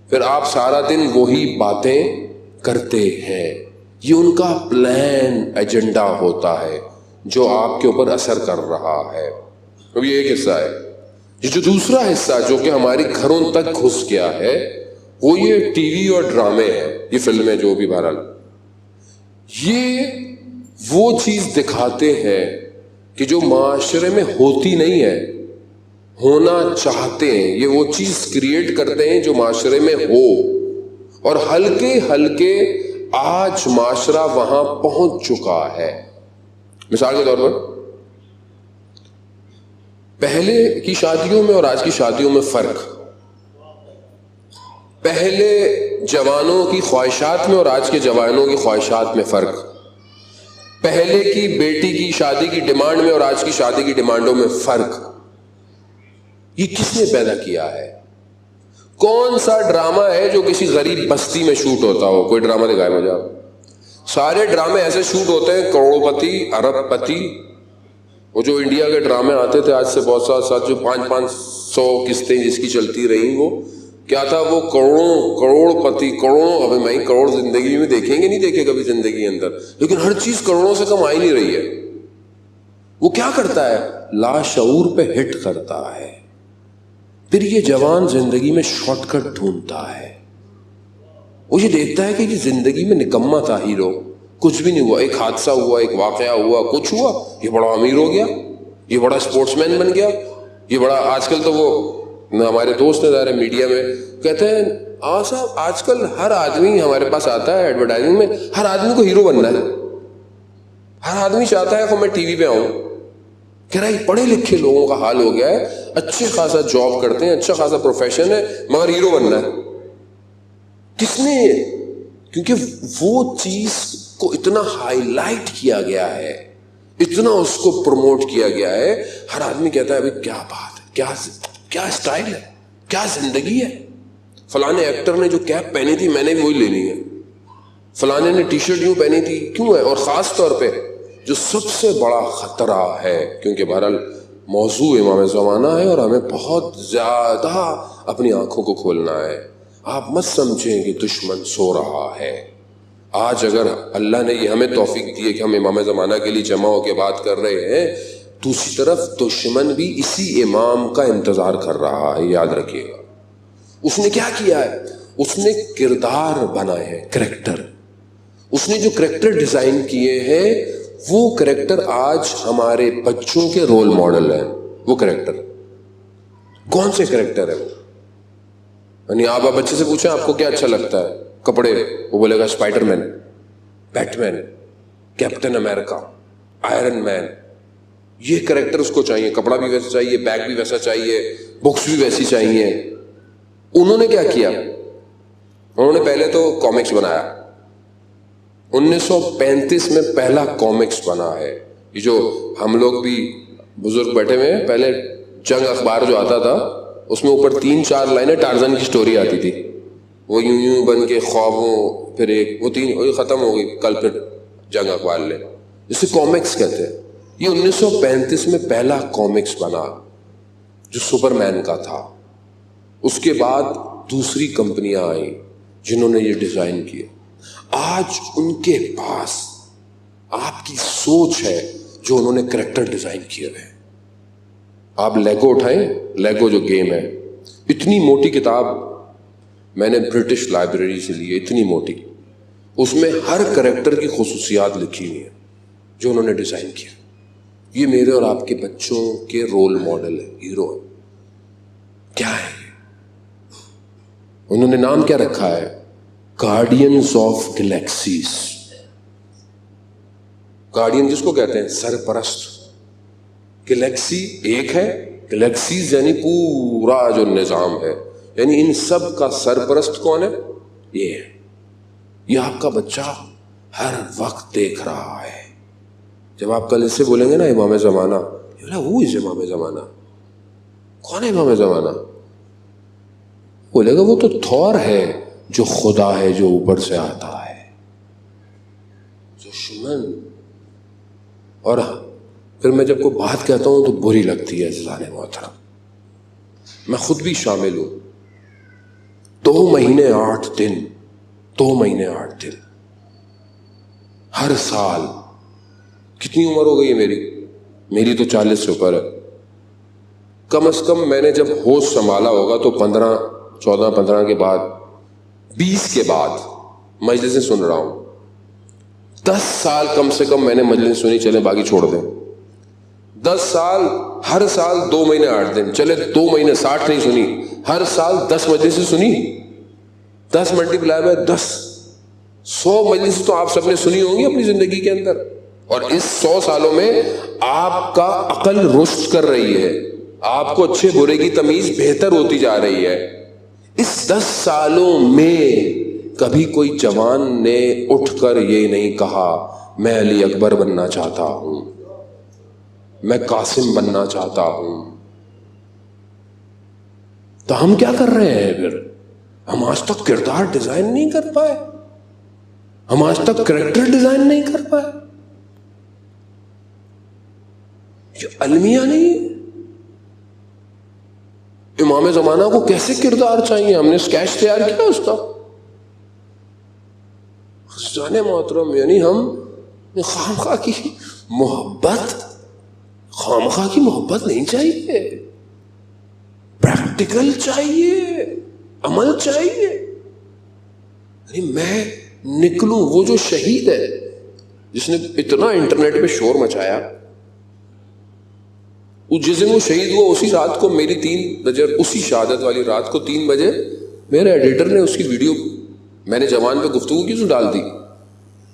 پھر آپ سارا دن وہی باتیں کرتے ہیں. یہ ان کا پلان ایجنڈا ہوتا ہے جو آپ کے اوپر اثر کر رہا ہے. اب یہ ایک حصہ ہے. یہ جو دوسرا حصہ جو کہ ہماری گھروں تک گھس گیا ہے، وہ یہ ٹی وی اور ڈرامے ہیں، یہ فلمیں جو بھی بہرحال، یہ وہ چیز دکھاتے ہیں کہ جو معاشرے میں ہوتی نہیں ہے، ہونا چاہتے ہیں. یہ وہ چیز کریٹ کرتے ہیں جو معاشرے میں ہو، اور ہلکے ہلکے آج معاشرہ وہاں پہنچ چکا ہے. مثال کے طور پر پہلے کی شادیوں میں اور آج کی شادیوں میں فرق. پہلے جوانوں کی خواہشات میں اور آج کے جوانوں کی خواہشات میں فرق. پہلے کی بیٹی کی شادی کی ڈیمانڈ میں اور آج کی شادی کی ڈیمانڈوں میں فرق. یہ کس نے پیدا کیا ہے؟ کون سا ڈرامہ ہے جو کسی غریب بستی میں شوٹ ہوتا ہو؟ کوئی ڈرامہ دکھائے مجھے آپ. سارے ڈرامے ایسے شوٹ ہوتے ہیں کروڑ پتی، ارب پتی. وہ جو انڈیا کے ڈرامے آتے تھے آج سے بہت ساتھ جو 500 قسطیں جس کی چلتی رہیں، وہ کیا تھا؟ وہ کروڑ پتی، کروڑوں. ابھی میں کروڑ زندگی میں دیکھیں گے نہیں دیکھے کبھی زندگی کے اندر، لیکن ہر چیز کروڑوں سے کم آ ہی نہیں رہی ہے. وہ کیا کرتا ہے؟ لا شعور پہ ہٹ کرتا ہے. پھر یہ جوان زندگی میں شارٹ کٹ ڈھونڈتا ہے. وہ یہ دیکھتا ہے کہ یہ زندگی میں نکما تھا ہیرو، کچھ بھی نہیں ہوا، ایک حادثہ ہوا، ایک واقعہ ہوا، کچھ ہوا، یہ بڑا امیر ہو گیا، یہ بڑا اسپورٹس مین بن گیا، یہ بڑا. آج کل تو وہ ہمارے دوست ظاہر میڈیا میں کہتے ہیں صاحب آج کل ہر آدمی ہمارے پاس آتا ہے ایڈورٹائزنگ میں، ہر آدمی کو ہیرو بننا ہے. ہر آدمی چاہتا ہے کہ میں ٹی وی پہ آؤں. کہہ رہا ہے پڑھے لکھے لوگوں کا حال ہو گیا ہے، اچھے خاصا جاب کرتے ہیں، اچھا خاصا پروفیشن ہے، مگر ہیرو بننا ہے. کس نے؟ کیونکہ وہ چیز کو اتنا ہائی لائٹ کیا گیا ہے، اتنا اس کو پروموٹ کیا گیا ہے. ہر آدمی کہتا ہے ابھی کیا بات ہے، کیا اسٹائل ہے، کیا زندگی ہے. فلانے ایکٹر نے جو کیپ پہنی تھی میں نے وہی لینی ہے، فلانے نے ٹی شرٹ یوں پہنی تھی، کیوں ہے. اور خاص طور پہ جو سب سے بڑا خطرہ ہے، کیونکہ بہرحال موضوع امام زمانہ ہے اور ہمیں بہت زیادہ اپنی آنکھوں کو کھولنا ہے. آپ مت سمجھیں کہ دشمن سو رہا ہے. آج اگر اللہ نے یہ ہمیں توفیق دی ہے کہ ہم امام زمانہ کے لیے جمع ہو کے بات کر رہے ہیں، دوسری طرف دشمن بھی اسی امام کا انتظار کر رہا ہے. یاد رکھیے گا اس نے کیا کیا ہے، اس نے کردار بنائے ہیں، کریکٹر. اس نے جو کریکٹر ڈیزائن کیے ہیں وہ کریکٹر آج ہمارے بچوں کے رول ماڈل ہیں. وہ کریکٹر کون سے کریکٹر ہے وہ؟ یعنی آپ بچے سے پوچھیں آپ کو کیا اچھا لگتا ہے کپڑے، وہ بولے گا اسپائڈر مین، بیٹ مین، کیپٹن امریکہ، آئرن مین. یہ کریکٹر اس کو چاہیے. کپڑا بھی ویسا چاہیے، بیگ بھی ویسا چاہیے، بکس بھی ویسی چاہیے. انہوں نے کیا کیا؟ انہوں نے پہلے تو کامکس بنایا. 1935 میں پہلا کامکس بنا ہے. یہ جو ہم لوگ بھی بزرگ بیٹھے ہوئے ہیں، پہلے جنگ اخبار جو آتا تھا اس میں اوپر 3-4 لائنیں ٹارزن کی سٹوری آتی تھی. وہ یوں یوں بن کے خوابوں، پھر ایک وہ 3 ختم ہو گئی، کل پھر جنگ اخبار لے، جسے کامکس کہتے ہیں. یہ 1935 میں پہلا کامکس بنا جو سپر مین کا تھا. اس کے بعد دوسری کمپنیاں آئیں جنہوں نے یہ ڈیزائن کیے. آج ان کے پاس آپ کی سوچ ہے جو انہوں نے کریکٹر ڈیزائن کیے ہوئے. آپ لیگو اٹھائیں، لیگو جو گیم ہے، اتنی موٹی کتاب میں نے برٹش لائبریری سے لی ہے، اتنی موٹی. اس میں ہر کریکٹر کی خصوصیات لکھی ہوئی ہیں جو انہوں نے ڈیزائن کیا. یہ میرے اور آپ کے بچوں کے رول ماڈل ہے، ہیرو ہے. کیا ہے انہوں نے نام کیا رکھا ہے؟ Guardians of galaxies. گارڈین جس کو کہتے ہیں سرپرست. گلیکسی ایک ہے، گلیکسیز یعنی پورا جو نظام ہے، یعنی ان سب کا سرپرست کون ہے؟ یہ ہے. یہ آپ کا بچہ ہر وقت دیکھ رہا ہے. جب آپ کل اس سے بولیں گے نا امام زمانہ، وہ امام زمانہ کون ہے؟ امام زمانہ بولے گا وہ تو تھور ہے جو خدا ہے، جو اوپر سے آتا ہے. دشمن. اور پھر میں جب کوئی بات کہتا ہوں تو بری لگتی ہے عزیزان محترم، میں خود بھی شامل ہوں. 2 مہینے 8 دن، 2 مہینے 8 دن ہر سال. کتنی عمر ہو گئی ہے میری تو 40 سے اوپر ہے. کم از کم میں نے جب ہوش سنبھالا ہوگا تو 15 کے بعد، 20 کے بعد مجلسیں سن رہا ہوں. 10 سال کم سے کم میں نے مجلس سنی، چلے باقی چھوڑ دیں. 10 سال، ہر سال 2 مہینے 8 دن، چلے 2 مہینے 60 نہیں سنی، ہر سال 10 مجلسیں سنی. 10 ملٹیپلائی بائی 10، 100 مجلس تو آپ سب نے سنی ہوں گی اپنی زندگی کے اندر. اور اس 100 سالوں میں آپ کا عقل رشد کر رہی ہے، آپ کو اچھے برے کی تمیز بہتر ہوتی جا رہی ہے. اس 10 سالوں میں کبھی کوئی جوان نے اٹھ کر یہ نہیں کہا میں علی اکبر بننا چاہتا ہوں، میں قاسم بننا چاہتا ہوں. تو ہم کیا کر رہے ہیں پھر؟ ہم آج تک کردار ڈیزائن نہیں کر پائے، ہم آج تک کریکٹر ڈیزائن نہیں کر پائے. یہ المیہ نہیں ہے. امام زمانہ کو کیسے کردار چاہیے، ہم نے اسکیچ تیار کیا اس کا. جانے محترم، یعنی ہم خامخواہ کی محبت نہیں چاہیے، پریکٹیکل چاہیے، عمل چاہیے. یعنی میں نکلوں، وہ جو شہید ہے جس نے اتنا انٹرنیٹ پہ شور مچایا، جس دن وہ شہید ہوا اسی رات کو میری 3 بجے، اسی شہادت والی رات کو 3 بجے میرے ایڈیٹر نے اس کی ویڈیو میں نے جوان پہ گفتگو کی تو ڈال دی.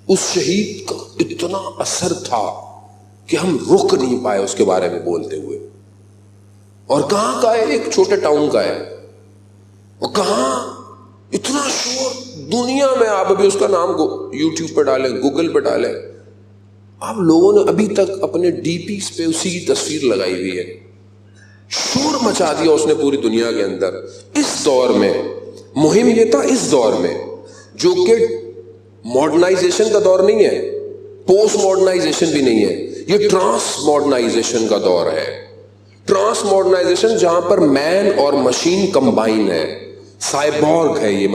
اس شہید کا اتنا اثر تھا کہ ہم رک نہیں پائے اس کے بارے میں بولتے ہوئے. اور کہاں کا ہے؟ ایک چھوٹے ٹاؤن کا ہے. اور کہاں اتنا شور دنیا میں. آپ ابھی اس کا نام یوٹیوب پہ ڈالیں، گوگل پہ ڈالیں، آپ لوگوں نے ابھی تک اپنے ڈی پیز پہ اسی کی تصویر لگائی ہوئی ہے. شور مچا دیا اس نے پوری دنیا کے اندر. اس دور میں مہم یہ تھا، اس دور میں جو کہ ماڈرنائزیشن کا دور نہیں ہے، پوسٹ ماڈرنائزیشن بھی نہیں ہے، یہ ٹرانس ماڈرنائزیشن کا دور ہے. ٹرانس ماڈرنائزیشن جہاں پر مین اور مشین کمبائن ہے، سائبورگ ہے یہ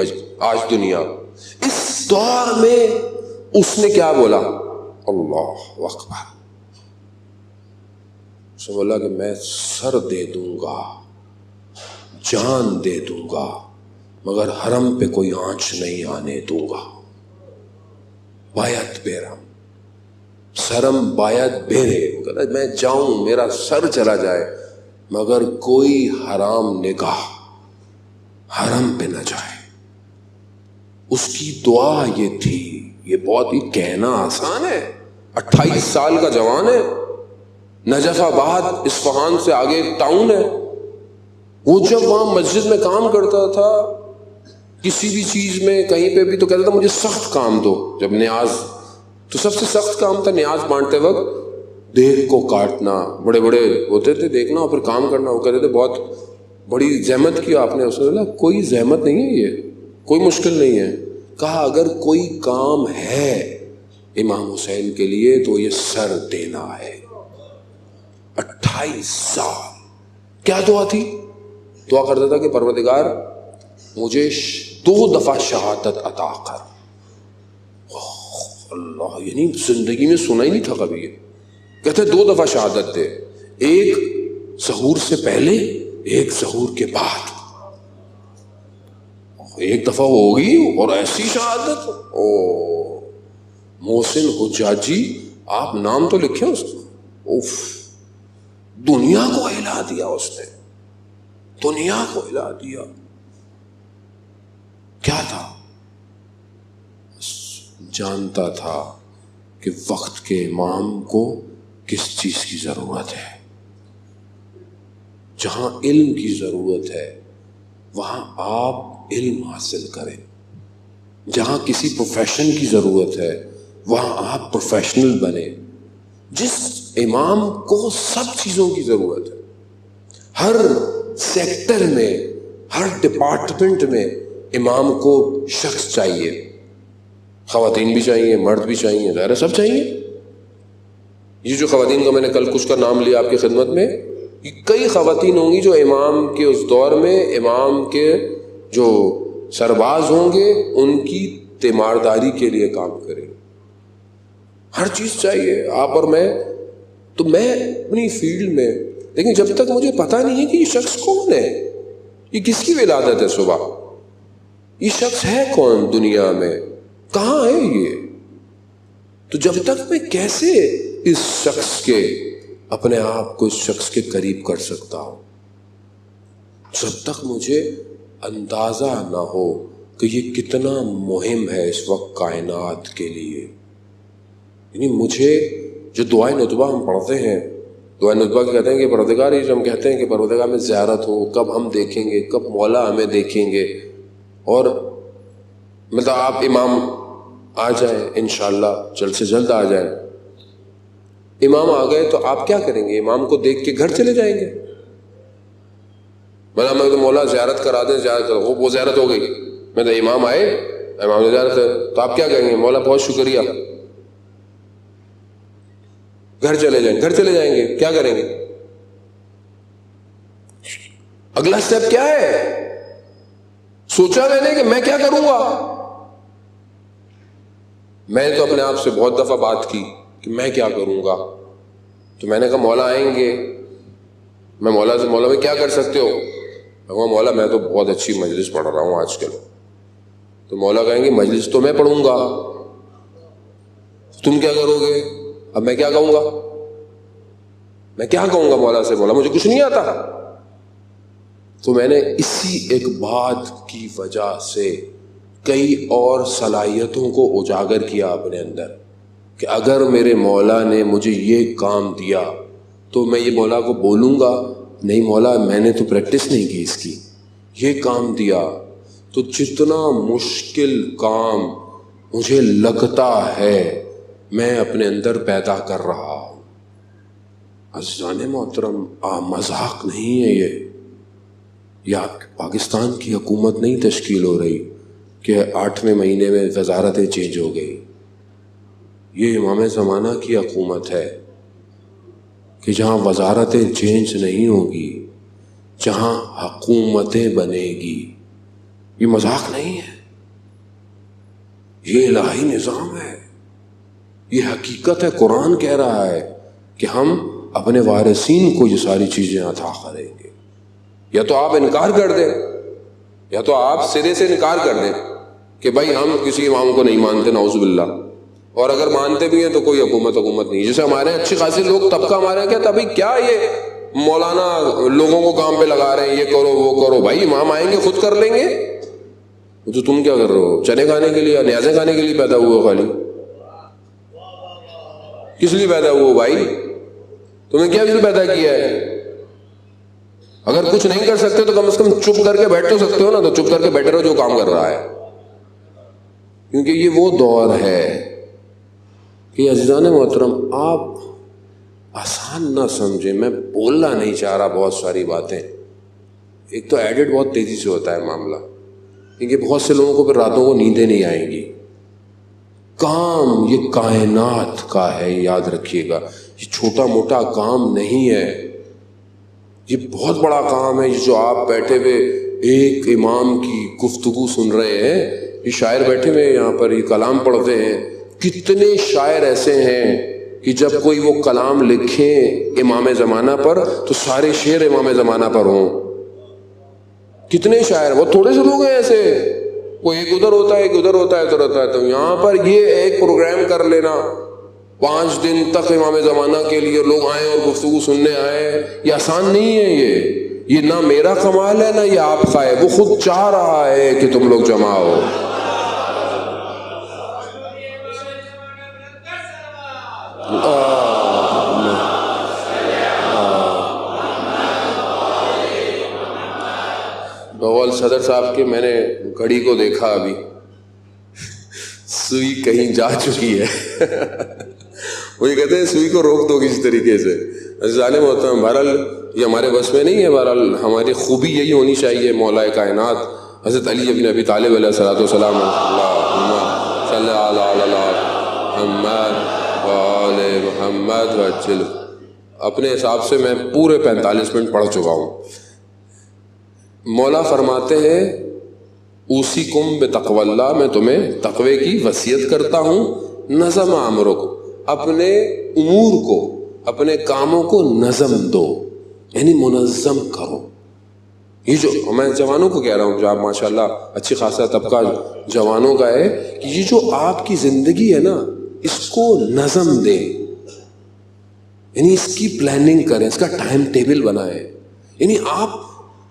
آج دنیا. اس دور میں اس نے کیا بولا؟ اللہ اکبر. اس نے بولا کہ میں سر دے دوں گا، جان دے دوں گا، مگر حرم پہ کوئی آنچ نہیں آنے دوں گا. بایت بیرم، سرم بایت بیرے، میں جاؤں میرا سر چلا جائے مگر کوئی حرام نگاہ حرم پہ نہ جائے. اس کی دعا یہ تھی. یہ بہت ہی کہنا آسان ہے، 28 سال کا جوان ہے، نجف آباد اصفہان سے آگے ایک ٹاؤن ہے. وہ جب وہاں مسجد میں کام کرتا تھا، کسی بھی چیز میں کہیں پہ بھی، تو کہتا تھا مجھے سخت کام دو. جب نیاز، تو سب سے سخت کام تھا نیاز بانٹتے وقت دیکھ کو کاٹنا. بڑے بڑے ہوتے تھے دیکھنا اور پھر کام کرنا. وہ کہتے تھے بہت بڑی زحمت کی آپ نے. اس نے بولا کوئی زحمت نہیں ہے، یہ کوئی مشکل نہیں ہے. کہا اگر کوئی کام ہے امام حسین کے لیے تو یہ سر دینا ہے. 28 سال. کیا دعا تھی؟ دعا کرتا تھا کہ پروردگار مجھے 2 دفعہ شہادت عطا کر. اللہ، یعنی زندگی میں سنا ہی نہیں تھا کبھی. یہ کہتے 2 دفعہ شہادت دے، ایک ظہور سے پہلے، ایک ظہور کے بعد. ایک دفعہ ہوگی اور ایسی شہادت. او محسن حجاجی، آپ نام تو لکھیں اس کو. اوف، دنیا کو ہلا دیا اس نے، دنیا کو ہلا دیا. کیا تھا؟ جانتا تھا کہ وقت کے امام کو کس چیز کی ضرورت ہے. جہاں علم کی ضرورت ہے وہاں آپ علم حاصل کریں. جہاں کسی پروفیشن کی ضرورت ہے وہاں آپ پروفیشنل بنیں. جس امام کو سب چیزوں کی ضرورت ہے، ہر سیکٹر میں، ہر ڈپارٹمنٹ میں امام کو شخص چاہیے. خواتین بھی چاہیے، مرد بھی چاہیے، ظاہر ہے سب چاہیے. یہ جو خواتین کا میں نے کل کچھ کا نام لیا آپ کی خدمت میں، یہ کئی خواتین ہوں گی جو امام کے اس دور میں امام کے جو سرباز ہوں گے ان کی تیمارداری کے لیے کام کریں. ہر چیز چاہیے. آپ اور میں، تو میں اپنی فیلڈ میں، لیکن جب تک مجھے پتہ نہیں ہے کہ یہ شخص کون ہے، یہ کس کی ولادت ہے صبح، یہ شخص ہے کون دنیا میں، کہاں ہے یہ، تو جب تک میں کیسے اس شخص کے، اپنے آپ کو اس شخص کے قریب کر سکتا ہوں، جب تک مجھے اندازہ نہ ہو کہ یہ کتنا مہم ہے اس وقت کائنات کے لیے. یعنی مجھے جو دعائے ندبہ ہم پڑھتے ہیں، دعائے ندبہ کہتے ہیں کہ پروردگار، یہ جو ہم کہتے ہیں کہ پروردگار میں زیارت ہو، کب ہم دیکھیں گے، کب مولا ہمیں دیکھیں گے. اور مطلب آپ امام آ جائیں انشاءاللہ، جلد سے جلد آ جائیں. امام آ گئے تو آپ کیا کریں گے؟ امام کو دیکھ کے گھر چلے جائیں گے؟ میں تو مولا زیارت کرا دیں، زیارت کرو، وہ زیارت ہو گئی. میں تو امام آئے، امام نے زیارت ہے، تو آپ کیا کہیں گے؟ مولا بہت شکریہ، گھر چلے جائیں. گھر چلے جائیں گے، کیا کریں گے؟ اگلا سٹیپ کیا ہے؟ سوچا میں نے کہ میں کیا کروں گا. میں نے تو اپنے آپ سے بہت دفعہ بات کی کہ میں کیا کروں گا. تو میں نے کہا مولا آئیں گے. میں مولا سے، مولا میں کیا کر سکتے ہو؟ میں کہا مولا میں تو بہت اچھی مجلس پڑھ رہا ہوں آج کل. تو مولا کہیں گے مجلس تو میں پڑھوں گا، تم کیا کرو گے؟ اب میں کیا کہوں گا؟ میں کیا کہوں گا مولا سے؟ مولا مجھے کچھ نہیں آتا. تو میں نے اسی ایک بات کی وجہ سے کئی اور صلاحیتوں کو اجاگر کیا اپنے اندر کہ اگر میرے مولا نے مجھے یہ کام دیا تو میں یہ مولا کو بولوں گا نہیں مولا میں نے تو پریکٹس نہیں کی اس کی، یہ کام دیا. تو جتنا مشکل کام مجھے لگتا ہے میں اپنے اندر پیدا کر رہا ہوں. عزیزان محترم، مذاق نہیں ہے یہ پاکستان کی حکومت نہیں تشکیل ہو رہی کہ 8ویں مہینے میں وزارتیں چینج ہو گئی. یہ امام زمانہ کی حکومت ہے کہ جہاں وزارتیں چینج نہیں ہوگی، جہاں حکومتیں بنے گی. یہ مذاق نہیں ہے، یہ الہی نظام ہے، یہ حقیقت ہے. قرآن کہہ رہا ہے کہ ہم اپنے وارثین کو یہ ساری چیزیں عطا کریں گے. یا تو آپ انکار کر دیں، یا تو آپ سرے سے انکار کر دیں کہ بھائی ہم کسی امام کو نہیں مانتے، نعوذ باللہ. اور اگر مانتے بھی ہیں تو کوئی حکومت نہیں. جیسے ہمارے اچھے خاصے لوگ طبقہ ہمارے کہتے ابھی کیا یہ مولانا لوگوں کو کام پہ لگا رہے ہیں، یہ کرو وہ کرو. بھائی امام آئیں گے خود کر لیں گے. تو تم کیا کر رہے ہو؟ چنے کھانے کے لیے، نیازیں کھانے کے لیے پیدا ہوئے ہو؟ خالی کس لیے پیدا ہوئے ہو بھائی؟ تمہیں کیا لیے پیدا کیا ہے؟ اگر کچھ نہیں کر سکتے تو کم از کم چپ کر کے بیٹھ تو سکتے ہو نا. تو چپ کر کے بیٹھے رہو جو کام کر رہا ہے. کیونکہ یہ وہ دور ہے کہ عزیزان محترم آپ آسان نہ سمجھیں. میں بولنا نہیں چاہ رہا بہت ساری باتیں. ایک تو ایڈٹ بہت تیزی سے ہوتا ہے معاملہ، کیونکہ بہت سے لوگوں کو پھر راتوں کو نیندیں نہیں آئیں گی. کام یہ کائنات کا ہے، یاد رکھیے گا. یہ چھوٹا موٹا کام نہیں ہے، یہ بہت بڑا کام ہے. یہ جو آپ بیٹھے ہوئے ایک امام کی گفتگو سن رہے ہیں، یہ شاعر بیٹھے ہوئے یہاں پر یہ کلام پڑھتے ہیں. کتنے شاعر ایسے ہیں کہ جب کوئی وہ کلام لکھیں امام زمانہ پر تو سارے شعر امام زمانہ پر ہوں. کتنے شاعر، وہ تھوڑے سے لوگ ہیں ایسے، وہ ایک ادھر ہوتا ہے ایک ادھر ہوتا ہے ادھر ہوتا ہے. تو یہاں پر یہ ایک پروگرام کر لینا 5 دن تک امام زمانہ کے لیے لوگ آئیں اور گفتگو سننے آئے، یہ آسان نہیں ہے. یہ نہ میرا کمال ہے نہ یہ آپ کا ہے. وہ خود چاہ رہا ہے کہ تم لوگ جمع ہو. بغول صدر صاحب کے میں نے گھڑی کو دیکھا، ابھی سوئی کہیں جا چکی ہے. وہ یہ کہتے ہیں سوئی کو روک دو کسی طریقے سے. ظالم ہوتا ہے. بہرحال یہ ہمارے بس میں نہیں ہے. بہرحال ہماری خوبی یہی ہونی چاہیے. مولا کائنات حضرت علی ابن ابی طالب علیہ الصلوۃ والسلام اللہم صلی علی محمد وآل محمد وعجل. اپنے حساب سے میں پورے 45 منٹ پڑھ چکا ہوں. مولا فرماتے ہیں اوصیکم بتقوی اللہ، میں تمہیں تقوی کی وصیت کرتا ہوں. نظم امرک، اپنے امور کو، اپنے کاموں کو نظم دو، یعنی منظم کرو. یہ جو میں جوانوں کو کہہ رہا ہوں، جو آپ ماشاءاللہ اچھی خاصا طبقہ جوانوں کا ہے، کہ یہ جو آپ کی زندگی ہے نا، اس کو نظم دیں، یعنی اس کی پلاننگ کریں، اس کا ٹائم ٹیبل بنائیں. یعنی آپ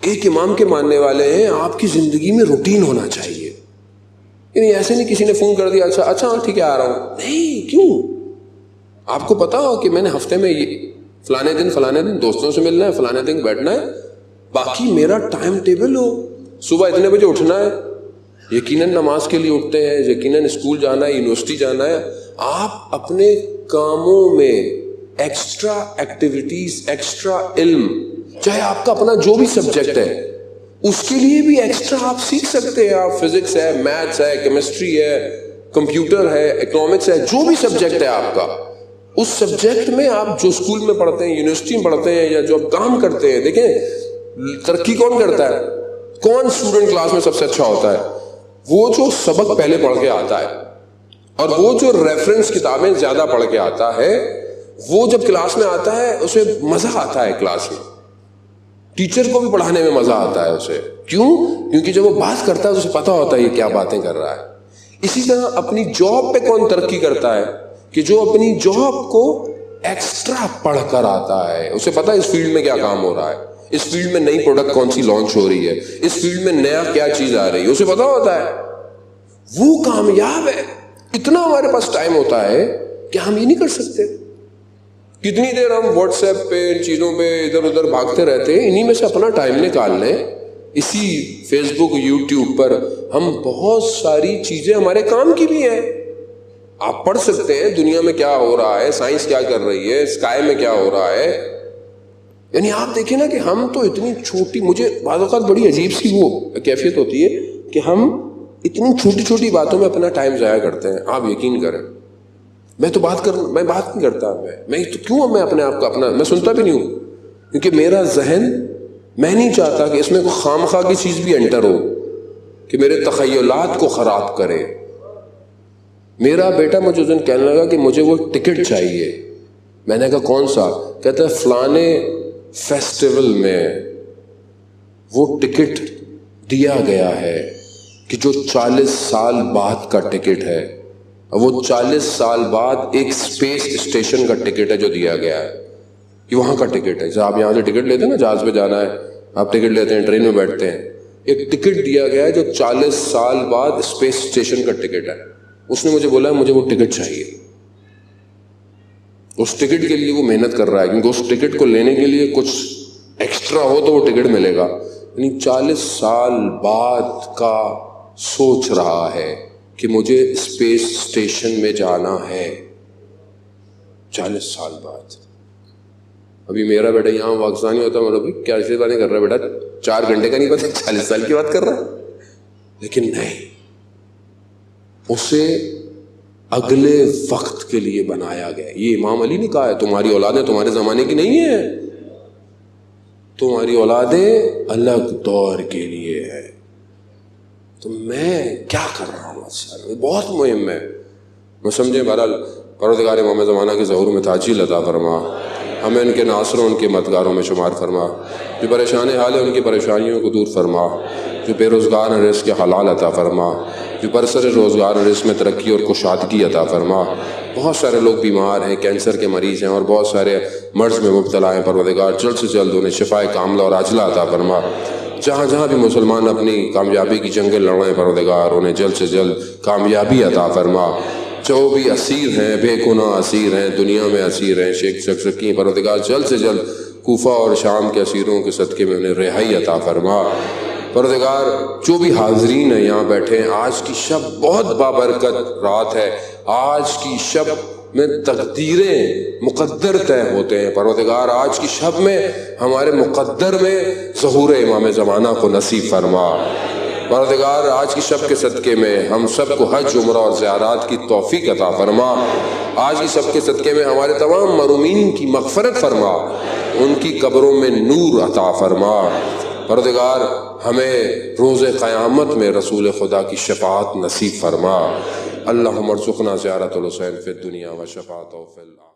ایک امام کے ماننے والے ہیں، آپ کی زندگی میں روٹین ہونا چاہیے. یعنی ایسے نہیں کسی نے فون کر دیا اچھا ٹھیک ہے آ رہا ہوں. نہیں، کیوں؟ آپ کو پتا ہو کہ میں نے ہفتے میں یہ فلانے دن دوستوں سے ملنا ہے، فلانے دن بیٹھنا ہے. باقی میرا ٹائم ٹیبل ہو. صبح اتنے بجے اٹھنا ہے، یقیناً نماز کے لیے اٹھتے ہیں، یقیناً اسکول جانا ہے، یونیورسٹی جانا ہے. آپ اپنے کاموں میں ایکسٹرا ایکٹیویٹیز، ایکسٹرا علم، چاہے آپ کا اپنا جو بھی سبجیکٹ ہے اس کے لیے بھی ایکسٹرا آپ سیکھ سکتے ہیں. آپ فزکس ہے، میتھس ہے، کیمسٹری ہے، کمپیوٹر ہے، اکنامکس ہے، جو بھی سبجیکٹ ہے آپ کا، اس سبجیکٹ میں آپ جو اسکول میں پڑھتے ہیں، یونیورسٹی میں پڑھتے ہیں، یا جو آپ کام کرتے ہیں. دیکھیں ترقی کون کرتا ہے؟ کون اسٹوڈنٹ کلاس میں سب سے اچھا ہوتا ہے؟ وہ جو سبق پہلے پڑھ کے آتا ہے، اور وہ جو ریفرنس کتابیں زیادہ پڑھ کے آتا ہے. وہ جب کلاس میں آتا ہے اسے مزہ آتا ہے کلاس میں، ٹیچر کو بھی پڑھانے میں مزہ آتا ہے اسے. کیوں؟ کیونکہ جب وہ بات کرتا ہے اسے پتا ہوتا ہے یہ کیا باتیں کر رہا ہے. اسی طرح اپنی جاب پہ کون ترقی کرتا ہے؟ کہ جو اپنی جاب کو ایکسٹرا پڑھ کر آتا ہے. اسے پتا ہے اس فیلڈ میں کیا کام ہو رہا ہے، اس فیلڈ میں نئی پروڈکٹ کون سی لانچ ہو رہی ہے، اس فیلڈ میں نیا کیا چیز آ رہی ہے، اسے پتا ہوتا ہے. وہ کامیاب ہے. اتنا ہمارے پاس ٹائم ہوتا ہے کہ ہم یہ نہیں کر سکتے. کتنی دیر ہم واٹس ایپ پہ ان چیزوں پہ ادھر ادھر بھاگتے رہتے ہیں. انہی میں سے اپنا ٹائم نکال لیں. اسی فیس بک، یوٹیوب پر ہم بہت ساری چیزیں ہمارے کام کی بھی ہیں. آپ پڑھ سکتے ہیں دنیا میں کیا ہو رہا ہے، سائنس کیا کر رہی ہے، اسکائی میں کیا ہو رہا ہے. یعنی آپ دیکھیں نا کہ ہم تو اتنی چھوٹی، مجھے بعض اوقات بڑی عجیب سی وہ کیفیت ہوتی ہے کہ ہم اتنی چھوٹی چھوٹی باتوں میں اپنا ٹائم ضائع کرتے ہیں. آپ یقین کریں میں بات نہیں کرتا، میں تو کیوں میں اپنے آپ کو اپنا میں سنتا بھی نہیں ہوں، کیونکہ میرا ذہن، میں نہیں چاہتا کہ اس میں کوئی خام خواہ کی چیز بھی انٹر ہو کہ میرے تخیلات کو خراب کرے۔ میرا بیٹا مجھے اس دن کہنے لگا کہ مجھے وہ ٹکٹ چاہیے۔ میں نے کہا کون سا؟ کہتا ہے فلانے فیسٹیول میں وہ ٹکٹ دیا گیا ہے کہ جو 40 سال بعد کا ٹکٹ ہے، وہ 40 سال بعد ایک اسپیس اسٹیشن کا ٹکٹ ہے جو دیا گیا ہے، کہ وہاں کا ٹکٹ ہے۔ جیسے آپ یہاں سے ٹکٹ لیتے ہیں نا، جہاز پہ جانا ہے آپ ٹکٹ لیتے ہیں، ٹرین میں بیٹھتے ہیں، ایک ٹکٹ دیا گیا ہے جو 40 سال بعد اسپیس اسٹیشن کا ٹکٹ ہے۔ اس نے مجھے بولا مجھے وہ ٹکٹ چاہیے۔ اس ٹکٹ کے لیے وہ محنت کر رہا ہے، کیونکہ اس ٹکٹ کو لینے کے لیے کچھ ایکسٹرا ہو تو وہ ٹکٹ ملے گا۔ یعنی 40 سال بعد کا سوچ رہا ہے کہ مجھے اسپیس اسٹیشن میں جانا ہے، 40 سال بعد۔ ابھی میرا بیٹا یہاں واقع نہیں ہوتا، مطلب کیا چیز باتیں کر رہا ہے بیٹا، 4 گھنٹے کا نہیں پتا 40 سال کی بات کر رہا ہے۔ لیکن نہیں، اسے اگلے وقت کے لیے بنایا گیا۔ یہ امام علی نے کہا ہے تمہاری اولادیں تمہارے زمانے کی نہیں ہیں، تمہاری اولادیں الگ دور کے لیے ہے۔ تو میں کیا کر رہا ہوں سر، بہت مہم ہے۔ میں سمجھے بہرحال پروردگار امام زمانہ کے ظہور میں تعجیل عطا فرما، ہمیں ان کے ناصروں ان کے مددگاروں میں شمار فرما، جو پریشان حال ہے ان کی پریشانیوں کو دور فرما، جو بے روزگار ہیں رزق کے حلال عطا فرما، جو برسر روزگار اور رزق میں ترقی اور کشادگی عطا فرما۔ بہت سارے لوگ بیمار ہیں، کینسر کے مریض ہیں اور بہت سارے مرض میں مبتلا ہیں، پروردگار جلد سے جلد انہیں شفائے کاملہ اور عاجلہ عطا فرما۔ جہاں جہاں بھی مسلمان اپنی کامیابی کی جنگیں لڑ رہے ہیں، پروردگار انہیں جلد سے جلد کامیابی عطا فرما۔ جو بھی اسیر ہیں، بے گناہ اسیر ہیں، دنیا میں اسیر ہیں، شیخ سکسکی، پروردگار جلد سے جلد کوفہ اور شام کے اسیروں کے صدقے میں انہیں رہائی عطا فرما۔ پروردگار جو بھی حاضرین ہیں یہاں بیٹھے ہیں، آج کی شب بہت بابرکت رات ہے، آج کی شب میں تقدیریں مقدر طے ہوتے ہیں۔ پروردگار آج کی شب میں ہمارے مقدر میں ظہور امام زمانہ کو نصیب فرما۔ پروردگار آج کی شب کے صدقے میں ہم سب کو حج، عمرہ اور زیارات کی توفیق عطا فرما۔ آج کی شب کے صدقے میں ہمارے تمام مرحومین کی مغفرت فرما، ان کی قبروں میں نور عطا فرما۔ پروردگار ہمیں روز قیامت میں رسول خدا کی شفاعت نصیب فرما۔ اللہم ارزقنا زیارت الحسین فی الدنیا و شفاعتہ فی الآخرہ۔